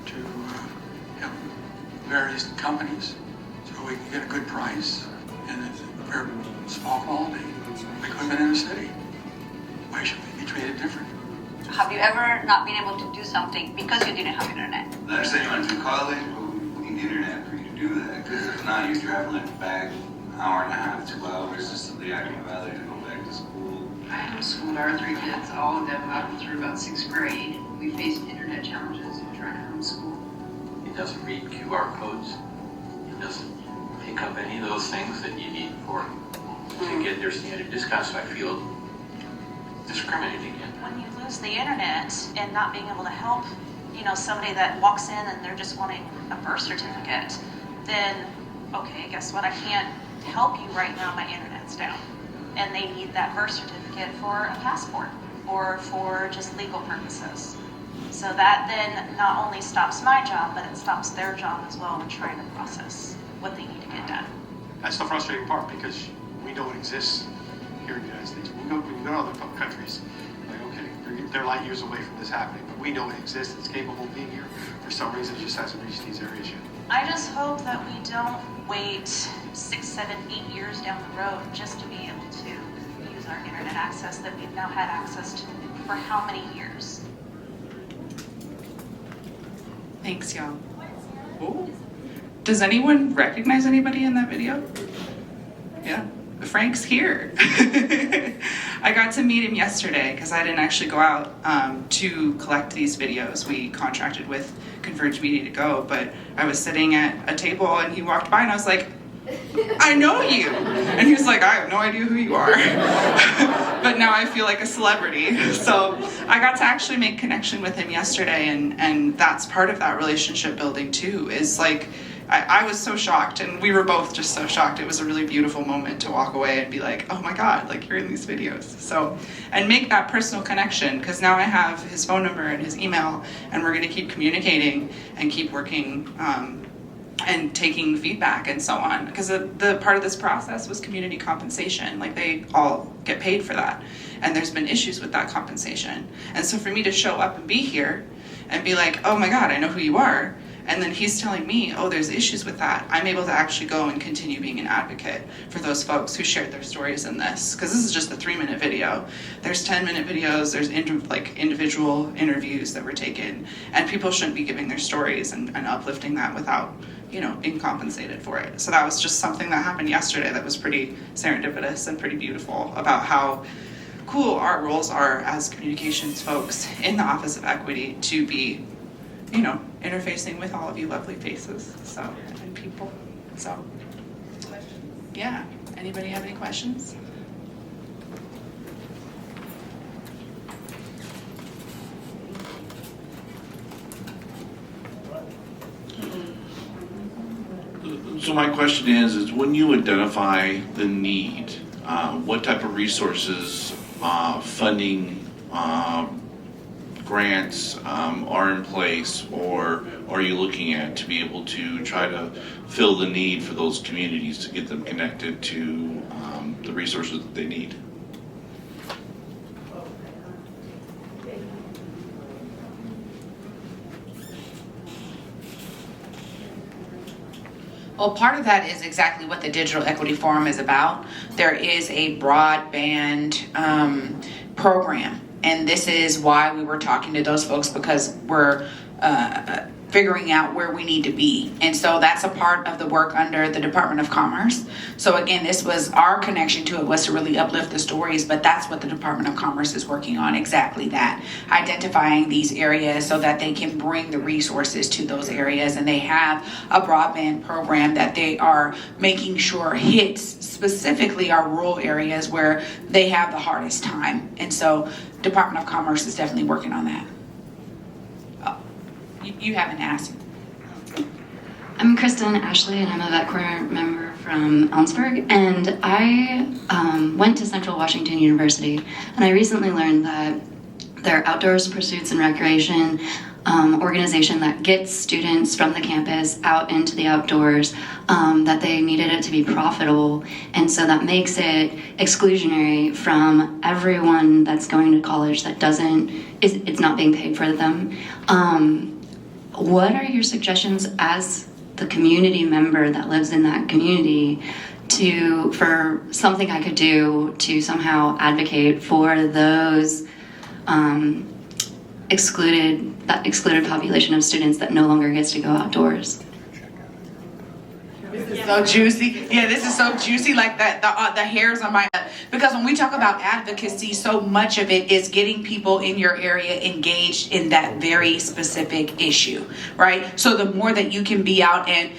to have various companies, so we can get a good price and it's very small quality. We couldn't have been in the city. Why should we be treated different? Have you ever not been able to do something because you didn't have internet? I understand you went to college, but we need the internet for you to do that, because if not, you're traveling back an hour and a half, 2 hours just to the Yakima Valley to go back to school. I homeschooled our 3 kids, all of them up through about 6th grade. We faced internet challenges in trying to homeschool. He doesn't read QR codes. He doesn't pick up any of those things that you need for him to get their standard discounts. So I feel discriminated against. When you lose the internet and not being able to help, somebody that walks in and they're just wanting a birth certificate, then, okay, guess what? I can't help you right now, my internet's down. And they need that birth certificate for a passport or for just legal purposes. So that then not only stops my job, but it stops their job as well in trying to process what they need to get done. That's the frustrating part, because we know it exists here in the United States. We go to other countries, like, okay, they're light years away from this happening, but we know it exists, it's capable of being here. For some reason, it just hasn't reached these areas yet. I just hope that we don't wait 6, 7, 8 years down the road just to be able to use our internet access that we've now had access to for how many years? Thanks, y'all. Ooh. Does anyone recognize anybody in that video? Yeah, Frank's here. I got to meet him yesterday because I didn't actually go out to collect these videos. We contracted with Converge Media to go, but I was sitting at a table and he walked by and I was like, I know you. And he was like, I have no idea who you are. But now I feel like a celebrity. So I got to actually make connection with him yesterday, and that's part of that relationship building too, is like, I was so shocked, and we were both just so shocked. It was a really beautiful moment to walk away and be like, oh my God, like you're in these videos. So, and make that personal connection, because now I have his phone number and his email, and we're gonna keep communicating and keep working and taking feedback and so on. Because the part of this process was community compensation. Like they all get paid for that. And there's been issues with that compensation. And so for me to show up and be here and be like, oh my God, I know who you are. And then he's telling me, oh, there's issues with that. I'm able to actually go and continue being an advocate for those folks who shared their stories in this. Because this is just a 3-minute video. There's 10-minute videos, there's individual interviews that were taken. And people shouldn't be giving their stories and uplifting that without, being compensated for it. So that was just something that happened yesterday that was pretty serendipitous and pretty beautiful about how cool our roles are as communications folks in the Office of Equity to be interfacing with all of you lovely faces, and people. So, yeah. Anybody have any questions? So my question is when you identify the need, what type of resources, funding, grants are in place, or are you looking at to be able to try to fill the need for those communities to get them connected to the resources that they need? Well, part of that is exactly what the Digital Equity Forum is about. There is a broadband program. And this is why we were talking to those folks, because we're figuring out where we need to be. And so that's a part of the work under the Department of Commerce. So again, this was our connection to it, was to really uplift the stories, but that's what the Department of Commerce is working on, exactly that. Identifying these areas so that they can bring the resources to those areas. And they have a broadband program that they are making sure hits specifically our rural areas where they have the hardest time. And so Department of Commerce is definitely working on that. Oh, you haven't asked. I'm Kristen Ashley, and I'm a Vet Corps member from Ellensburg. And I went to Central Washington University, and I recently learned that their Outdoors Pursuits and Recreation organization that gets students from the campus out into the outdoors, that they needed it to be profitable, and so that makes it exclusionary from everyone that's going to college that it's not being paid for them. What are your suggestions as the community member that lives in that community for something I could do to somehow advocate for those excluded population of students that no longer gets to go outdoors? This is so juicy. Yeah, this is so juicy, like that the hairs on my head. Because when we talk about advocacy, so much of it is getting people in your area engaged in that very specific issue, right? So the more that you can be out, and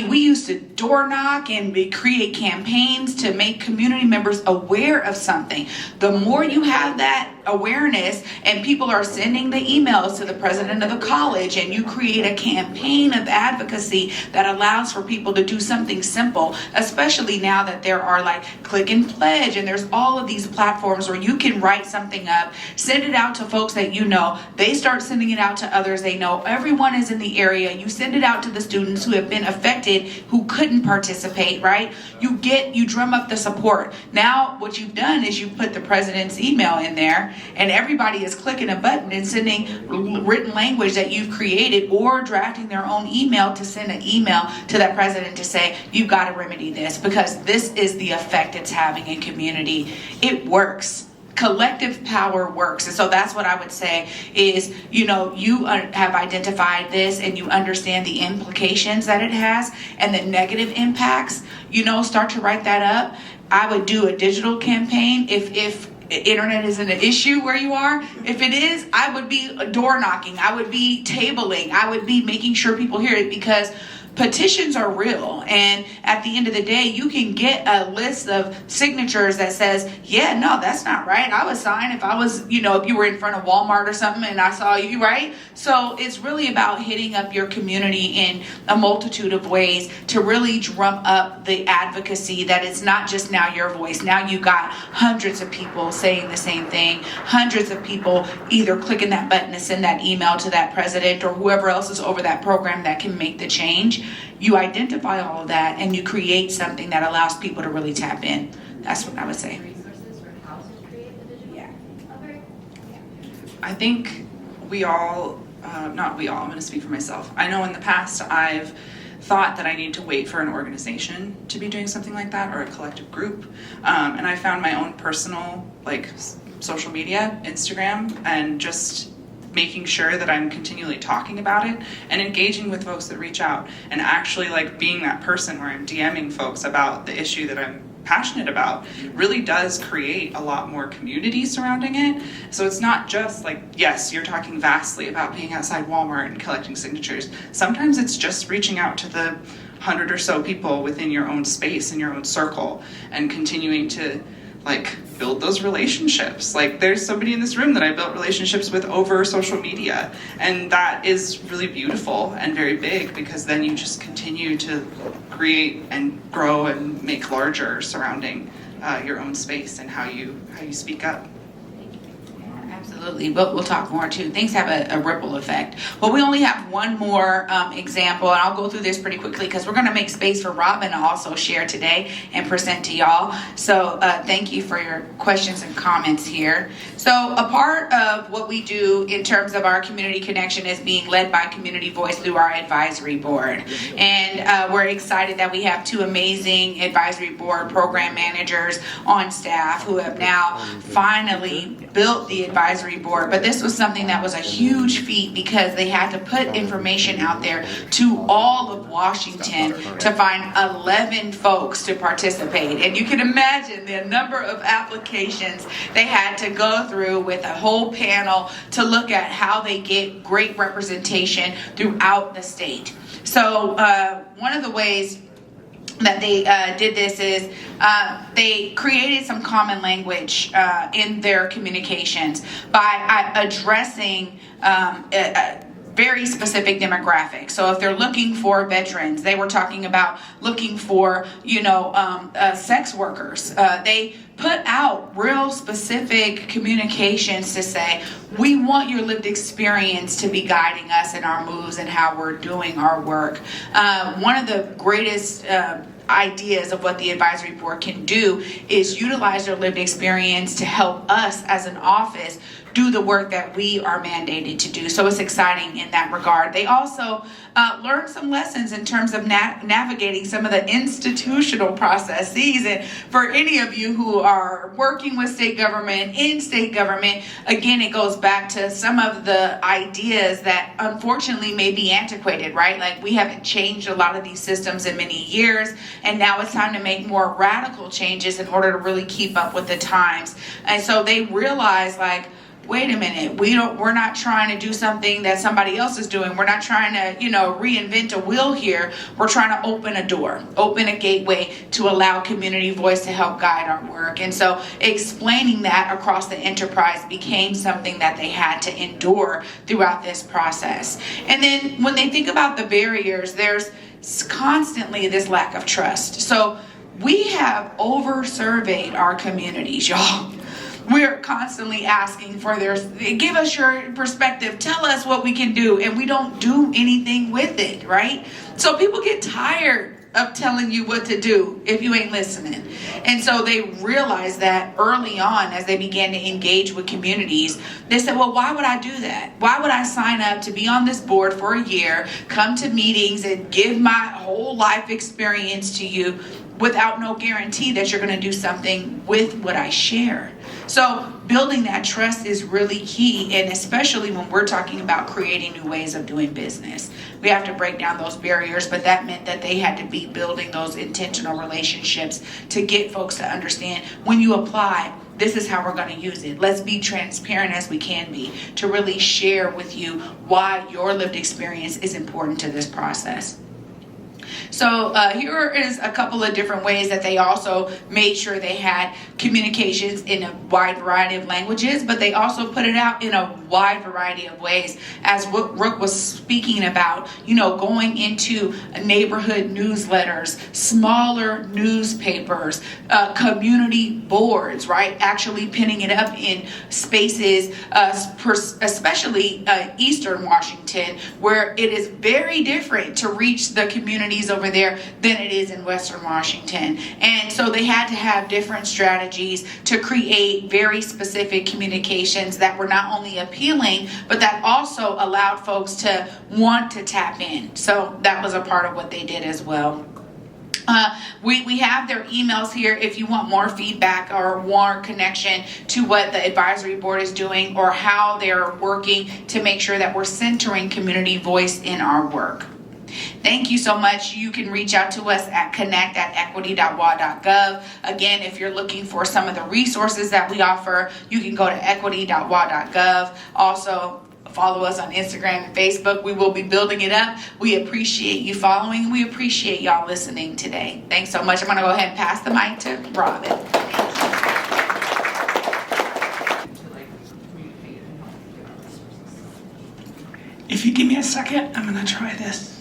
we used to door knock and create campaigns to make community members aware of something. The more you have that awareness and people are sending the emails to the president of the college, and you create a campaign of advocacy that allows for people to do something simple, especially now that there are like Click and Pledge, and there's all of these platforms where you can write something up, send it out to folks that you know, they start sending it out to others they know. Everyone is in the area. You send it out to the students who have been affected, who couldn't participate, right? You drum up the support. Now what you've done is you put the president's email in there, and everybody is clicking a button and sending written language that you've created, or drafting their own email to send an email to that president to say, you've got to remedy this, because this is the effect it's having in community. It works. Collective power works. And so that's what I would say is, you have identified this and you understand the implications that it has and the negative impacts, start to write that up. I would do a digital campaign if internet isn't an issue where you are. If it is, I would be door knocking. I would be tabling. I would be making sure people hear it, because petitions are real, and at the end of the day, you can get a list of signatures that says, yeah, no, that's not right. I would sign if I was, if you were in front of Walmart or something and I saw you, right? So it's really about hitting up your community in a multitude of ways to really drum up the advocacy, that it's not just now your voice. Now you got hundreds of people saying the same thing, hundreds of people either clicking that button to send that email to that president or whoever else is over that program that can make the change. You identify all of that and you create something that allows people to really tap in. That's what I would say. I think we all, not we all, I'm going to speak for myself. I know in the past I've thought that I need to wait for an organization to be doing something like that, or a collective group. And I found my own personal social media, Instagram, and just making sure that I'm continually talking about it and engaging with folks that reach out, and actually being that person where I'm DMing folks about the issue that I'm passionate about really does create a lot more community surrounding it. So it's not just yes, you're talking vastly about being outside Walmart and collecting signatures. Sometimes it's just reaching out to the 100 or so people within your own space, in your own circle, and continuing to build those relationships. There's somebody in this room that I built relationships with over social media, and that is really beautiful and very big, because then you just continue to create and grow and make larger surrounding your own space and how you speak up. Absolutely, but we'll talk more too. Things have a ripple effect. Well, we only have one more example, and I'll go through this pretty quickly because we're going to make space for Robin to also share today and present to y'all. So thank you for your questions and comments here. So a part of what we do in terms of our community connection is being led by community voice through our advisory board. And we're excited that we have two amazing advisory board program managers on staff who have now finally built the advisory board. But this was something that was a huge feat, because they had to put information out there to all of Washington to find 11 folks to participate. And you can imagine the number of applications they had to go through with a whole panel to look at how they get great representation throughout the state. So one of the ways that they did this is they created some common language in their communications by addressing very specific demographics. So if they're looking for veterans, they were talking about looking for, sex workers. They put out real specific communications to say, we want your lived experience to be guiding us in our moves and how we're doing our work. One of the greatest ideas of what the advisory board can do is utilize their lived experience to help us as an office do the work that we are mandated to do. So it's exciting in that regard. They also learned some lessons in terms of navigating some of the institutional processes. And for any of you who are working with state government, in state government, again, it goes back to some of the ideas that unfortunately may be antiquated, right? We haven't changed a lot of these systems in many years, and now it's time to make more radical changes in order to really keep up with the times. And so they realize wait a minute, we're not trying to do something that somebody else is doing. We're not trying to, reinvent a wheel here. We're trying to open a door, open a gateway to allow community voice to help guide our work. And so explaining that across the enterprise became something that they had to endure throughout this process. And then when they think about the barriers, there's constantly this lack of trust. So we have over-surveyed our communities, y'all. We're constantly asking for give us your perspective, tell us what we can do, and we don't do anything with it, right? So people get tired of telling you what to do if you ain't listening. And so they realized that early on as they began to engage with communities, they said, well, why would I do that? Why would I sign up to be on this board for a year, come to meetings and give my whole life experience to you without no guarantee that you're going to do something with what I share? So building that trust is really key, and especially when we're talking about creating new ways of doing business. We have to break down those barriers, but that meant that they had to be building those intentional relationships to get folks to understand when you apply, this is how we're going to use it. Let's be transparent as we can be to really share with you why your lived experience is important to this process. So here is a couple of different ways that they also made sure they had communications in a wide variety of languages, but they also put it out in a wide variety of ways. As Rook was speaking about, going into neighborhood newsletters, smaller newspapers, community boards, right? Actually pinning it up in spaces, especially Eastern Washington, where it is very different to reach the communities over there than it is in Western Washington. And so they had to have different strategies to create very specific communications that were not only appealing, but that also allowed folks to want to tap in. So that was a part of what they did as well. We have their emails here if you want more feedback or more connection to what the advisory board is doing or how they're working to make sure that we're centering community voice in our work. Thank you so much. You can reach out to us at connect@equity.wa.gov. Again, if you're looking for some of the resources that we offer, you can go to equity.wa.gov. Also, follow us on Instagram and Facebook. We will be building it up. We appreciate you following. We appreciate y'all listening today. Thanks so much. I'm going to go ahead and pass the mic to Robin. If you give me a second, I'm going to try this.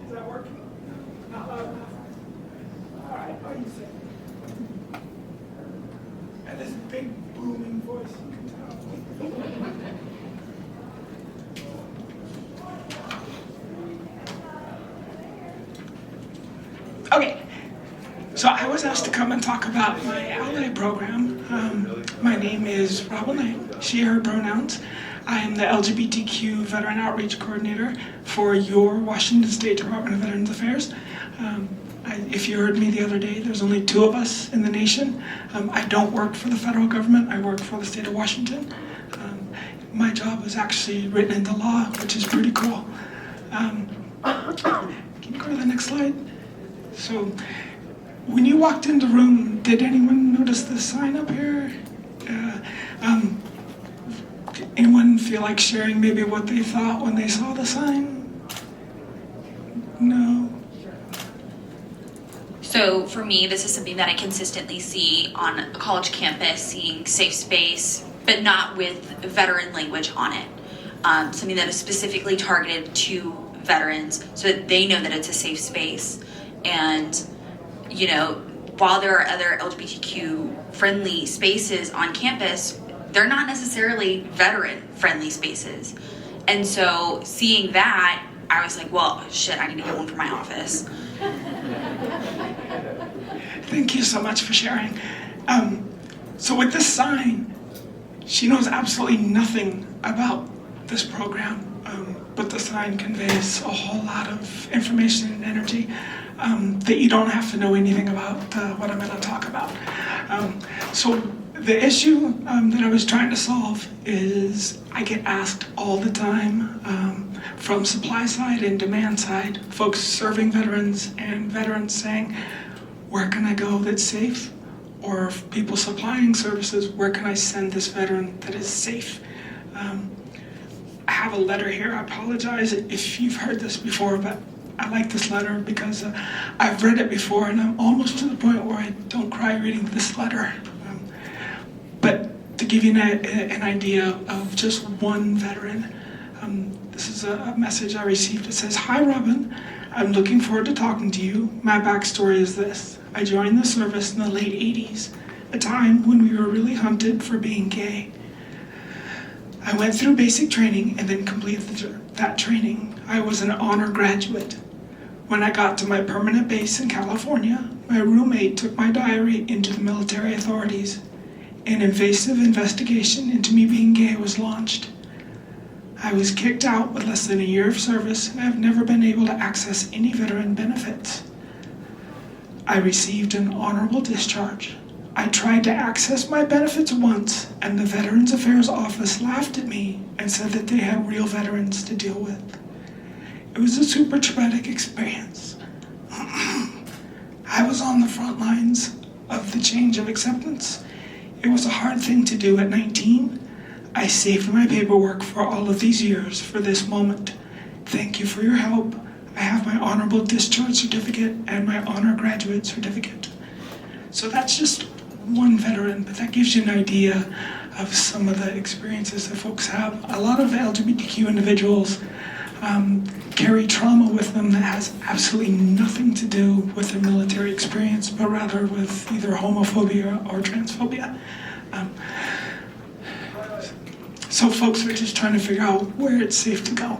Is that working? Not loud enough? All right, how do you say? And this big booming voice, you can tell. Okay, so I was asked to come and talk about my ally program. My name is Robin, she, her pronouns. I am the LGBTQ Veteran Outreach Coordinator for your Washington State Department of Veterans Affairs. If you heard me the other day, there's only 2 of us in the nation. I don't work for the federal government, I work for the state of Washington. My job is actually written into law, which is pretty cool. Can you go to the next slide? So, when you walked in the room, did anyone notice the sign up here? Anyone feel like sharing maybe what they thought when they saw the sign? No? So for me, this is something that I consistently see on a college campus, seeing safe space, but not with veteran language on it. Something that is specifically targeted to veterans so that they know that it's a safe space. And, while there are other LGBTQ friendly spaces on campus, they're not necessarily veteran friendly spaces. And so seeing that, I was like, well, shit, I need to get one for my office. Thank you so much for sharing. So with this sign, she knows absolutely nothing about this program, but the sign conveys a whole lot of information and energy. that you don't have to know anything about what I'm going to talk about. So the issue that I was trying to solve is I get asked all the time from supply side and demand side, folks serving veterans and veterans saying, where can I go that's safe? Or people supplying services, where can I send this veteran that is safe? I have a letter here. I apologize if you've heard this before, but I like this letter because I've read it before and I'm almost to the point where I don't cry reading this letter. But to give you an idea of just one veteran, this is a message I received. It says, "Hi Robin, I'm looking forward to talking to you. My backstory is this. I joined the service in the late 80s, a time when we were really hunted for being gay. I went through basic training and then completed that training. I was an honor graduate. When I got to my permanent base in California, my roommate took my diary into the military authorities. An invasive investigation into me being gay was launched. I was kicked out with less than a year of service, and I've never been able to access any veteran benefits. I received an honorable discharge. I tried to access my benefits once, and the Veterans Affairs Office laughed at me and said that they had real veterans to deal with. It was a super traumatic experience. I was on the front lines of the change of acceptance. It was a hard thing to do at 19. I saved my paperwork for all of these years for this moment. Thank you for your help. I have my honorable discharge certificate and my honor graduate certificate." So that's just one veteran, but that gives you an idea of some of the experiences that folks have. A lot of LGBTQ individuals carry trauma with them that has absolutely nothing to do with their military experience, but rather with either homophobia or transphobia. So folks are just trying to figure out where it's safe to go.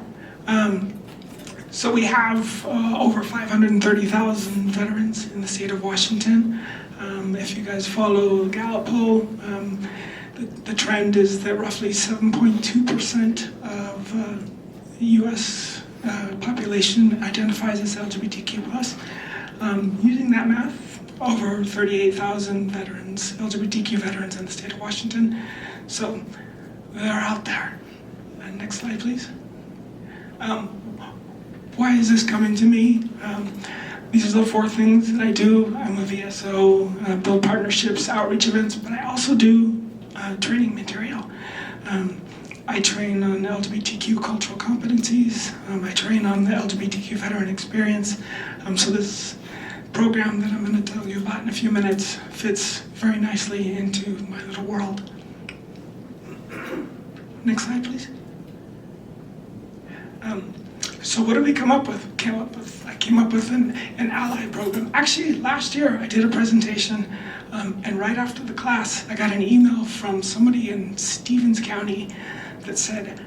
So we have over 530,000 veterans in the state of Washington. If you guys follow the Gallup poll, the trend is that roughly 7.2% of the U.S. Population identifies as LGBTQ+. Using that math, over 38,000 veterans, LGBTQ veterans in the state of Washington. So they're out there. Next slide, please. Why is this coming to me? These are the 4 things that I do. I'm a VSO, build partnerships, outreach events, but I also do training material. I train on LGBTQ cultural competencies. I train on the LGBTQ veteran experience. So this program that I'm going to tell you about in a few minutes fits very nicely into my little world. Next slide, please. So what did we come up with? I came up with an ally program. Actually, last year I did a presentation, and right after the class, I got an email from somebody in Stevens County that said,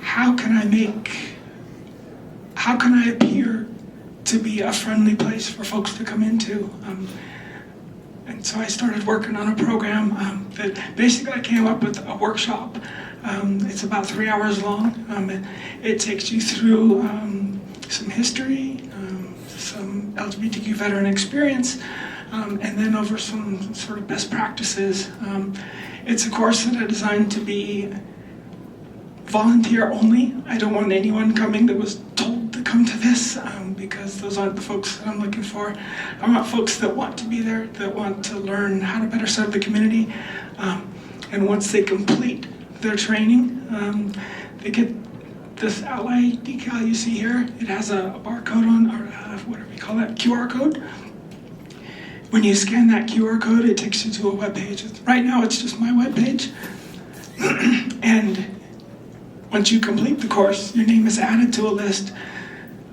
how can I appear to be a friendly place for folks to come into? And so I started working on a program that basically I came up with a workshop. It's about 3 hours long. It takes you through some history, some LGBTQ veteran experience, and then over some sort of best practices. It's a course that I designed to be volunteer only. I don't want anyone coming that was told to come to this, because those aren't the folks that I'm looking for. I want folks that want to be there, that want to learn how to better serve the community. And once they complete their training, they get this ally decal you see here. It has a barcode on, or whatever you call that, QR code. When you scan that QR code, it takes you to a web page. Right now, it's just my web page. And once you complete the course, your name is added to a list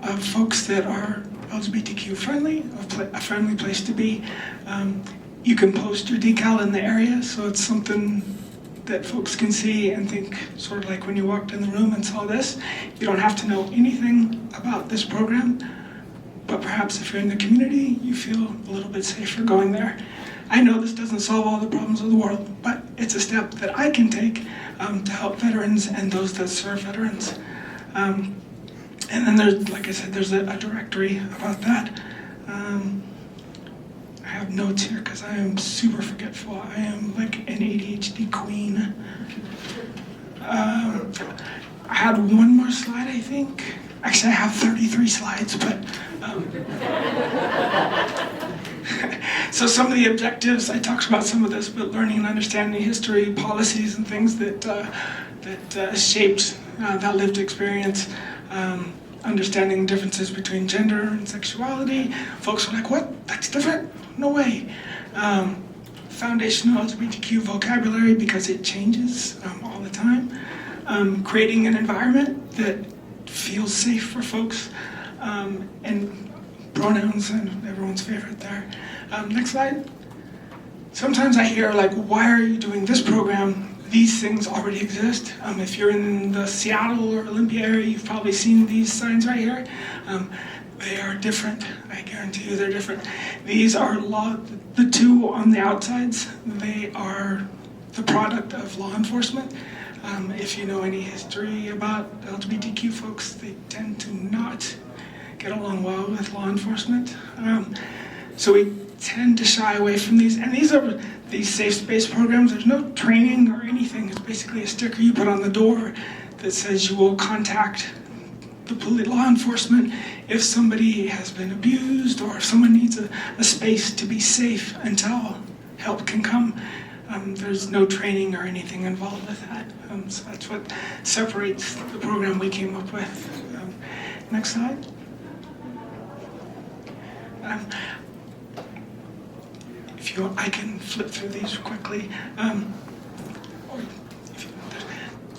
of folks that are LGBTQ friendly, a friendly place to be. You can post your decal in the area, so it's something that folks can see and think, sort of like when you walked in the room and saw this. You don't have to know anything about this program, but perhaps if you're in the community, you feel a little bit safer going there. I know this doesn't solve all the problems of the world, but it's a step that I can take to help veterans and those that serve veterans. And then there's, like I said, there's a directory about that. I have notes here because I am super forgetful. I am like an ADHD queen. I had one more slide, I think. Actually, I have 33 slides, but so some of the objectives, I talked about some of this, but learning and understanding history, policies, and things that shaped that lived experience. Understanding differences between gender and sexuality. Folks were like, what? That's different? No way. Foundational LGBTQ vocabulary because it changes all the time. Creating an environment that feels safe for folks. And pronouns and everyone's favorite there. Next slide. Sometimes I hear like, why are you doing this program? These things already exist. If you're in the Seattle or Olympia area, you've probably seen these signs right here. They are different. I guarantee you they're different. These are the two on the outsides. They are the product of law enforcement. If you know any history about LGBTQ folks, they tend to not get along well with law enforcement. So we tend to shy away from these. And these are these safe space programs. There's no training or anything. It's basically a sticker you put on the door that says you will contact the law enforcement if somebody has been abused or if someone needs a space to be safe until help can come. There's no training or anything involved with that. So that's what separates the program we came up with. Next slide. If you want, I can flip through these quickly.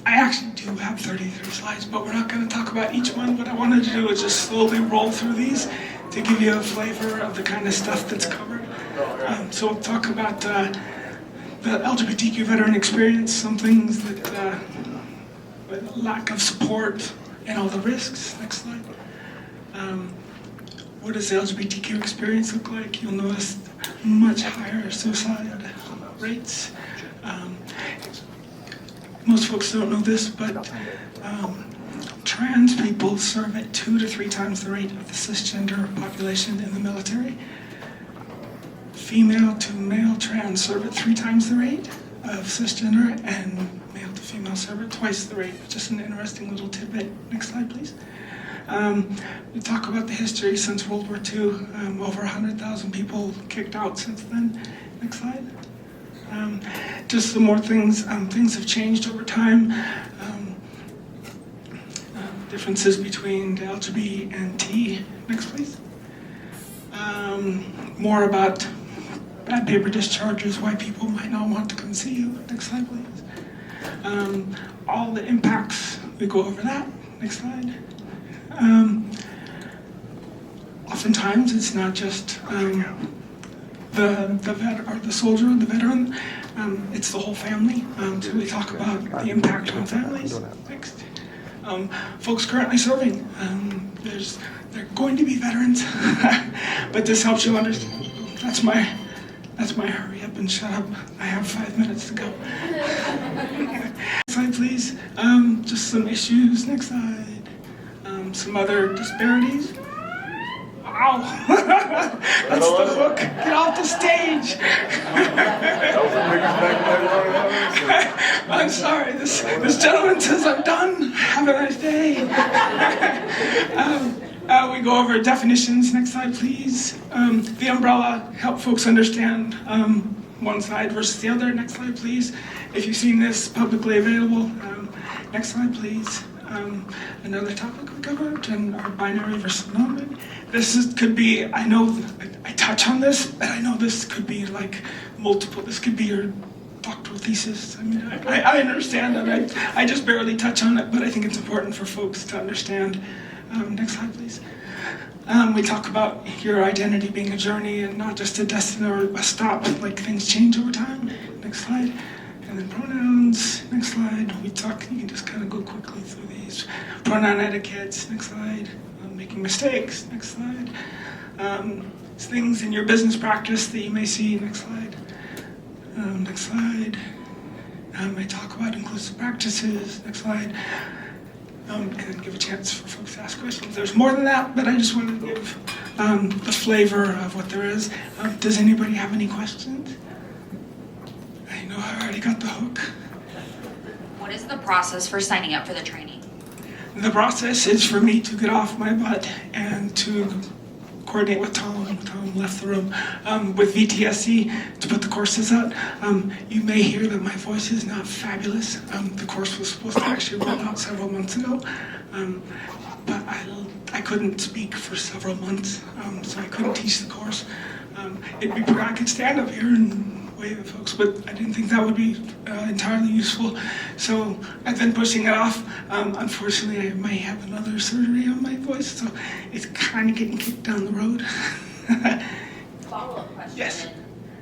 I actually do have 33 slides, but we're not going to talk about each one. What I wanted to do is just slowly roll through these to give you a flavor of the kind of stuff that's covered. So we'll talk about the LGBTQ veteran experience, some things that lack of support and all the risks. Next slide. What does the LGBTQ experience look like? You'll notice much higher suicide rates. Most folks don't know this, but trans people serve at 2 to 3 times the rate of the cisgender population in the military. Female to male trans serve at 3 times the rate of cisgender, and male to female serve at twice the rate. Just an interesting little tidbit. Next slide, please. We talk about the history since World War II. Over 100,000 people kicked out since then. Next slide. Just some more things. Things have changed over time. Differences between the LGBT and T. Next, please. More about bad paper discharges, why people might not want to come see you. Next slide, please. All the impacts, we go over that. Next slide. Oftentimes, it's not just the soldier, the veteran. It's the whole family. So we talk about the impact on families. Next. Folks currently serving. They're going to be veterans, but this helps you understand. That's my hurry up and shut up. I have 5 minutes to go. Next slide, please. Just some issues. Next slide. Some other disparities. Wow! That's the hook. Get off the stage. I'm sorry. This gentleman says I'm done. Have a nice day. We go over definitions. Next slide, please. The umbrella, help folks understand one side versus the other. Next slide, please. If you've seen this publicly available. Next slide, please. Another topic we covered, and our binary versus non-binary. Could be, I know, I touch on this, but I know this could be like multiple. This could be your doctoral thesis. I mean, I understand that. I just barely touch on it, but I think it's important for folks to understand. Next slide, please. We talk about your identity being a journey and not just a destination or a stop, like things change over time. Next slide. And then pronouns. Next slide. You can just kind of go quickly through these. Pronoun etiquettes. Next slide. Making mistakes. Next slide. Things in your business practice that you may see. Next slide. Next slide. I talk about inclusive practices. Next slide. And then give a chance for folks to ask questions. There's more than that, but I just wanted to give the flavor of what there is. Does anybody have any questions? I know I already got the hook. What is the process for signing up for the training? The process is for me to get off my butt and to coordinate with Tom. Tom left the room with VTSC to put the courses out. You may hear that my voice is not fabulous. The course was supposed to actually roll out several months ago, but I couldn't speak for several months, so I couldn't teach the course. I could stand up here and wave at folks, but I didn't think that would be entirely useful. So I've been pushing it off. Unfortunately, I may have another surgery on my voice, so it's kind of getting kicked down the road. Follow-up question. Yes. Then.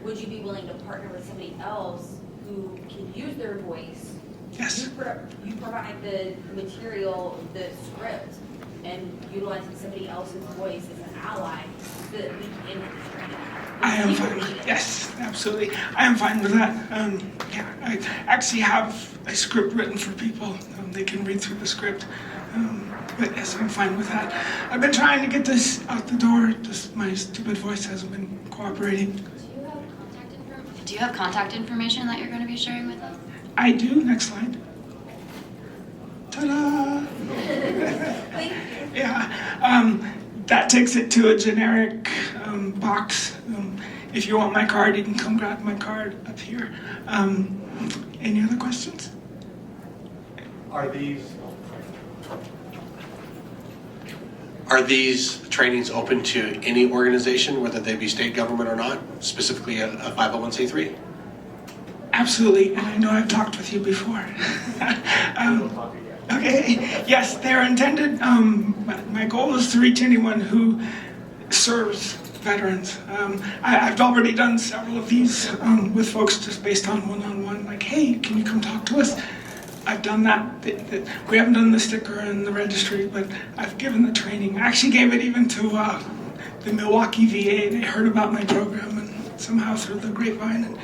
Would you be willing to partner with somebody else who can use their voice? Yes. You provide the material, the script, and utilizing somebody else's voice as an ally so that we can end this training. I am fine with it. Yes, absolutely. I am fine with that. Yeah, I actually have a script written for people. They can read through the script. But yes, I'm fine with that. I've been trying to get this out the door. Just my stupid voice hasn't been cooperating. Do you have contact information that you're going to be sharing with us? I do. Next slide. Ta-da! Yeah. That takes it to a generic box. If you want my card, you can come grab my card up here. Any other questions? Are these trainings open to any organization, whether they be state government or not, specifically a 501c3? Absolutely, and I know I've talked with you before. Okay, yes, they're intended. My goal is to reach anyone who serves veterans. I've already done several of these with folks just based on one-on-one, like, hey, can you come talk to us? I've done that. We haven't done the sticker and the registry, but I've given the training. I actually gave it even to the Milwaukee VA. They heard about my program and somehow through the grapevine, and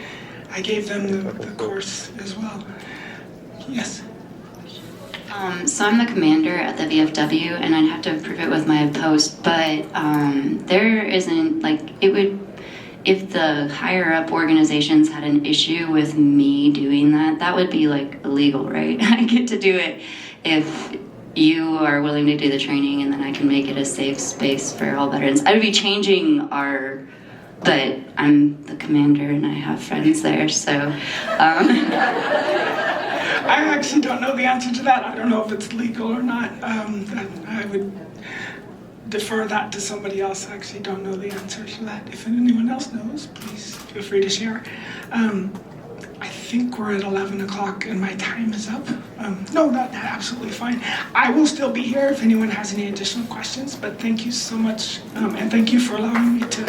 I gave them the course as well. Yes. So I'm the commander at the VFW, and I'd have to approve it with my post, but there isn't, like, it would, if the higher up organizations had an issue with me doing that, that would be like illegal, right? I get to do it if you are willing to do the training, and then I can make it a safe space for all veterans. I would be changing but I'm the commander and I have friends there, so. I actually don't know the answer to that. I don't know if it's legal or not. I would defer that to somebody else. I actually don't know the answer to that. If anyone else knows, please feel free to share. I think we're at 11 o'clock and my time is up. No, that's absolutely fine. I will still be here if anyone has any additional questions, but thank you so much, and thank you for allowing me to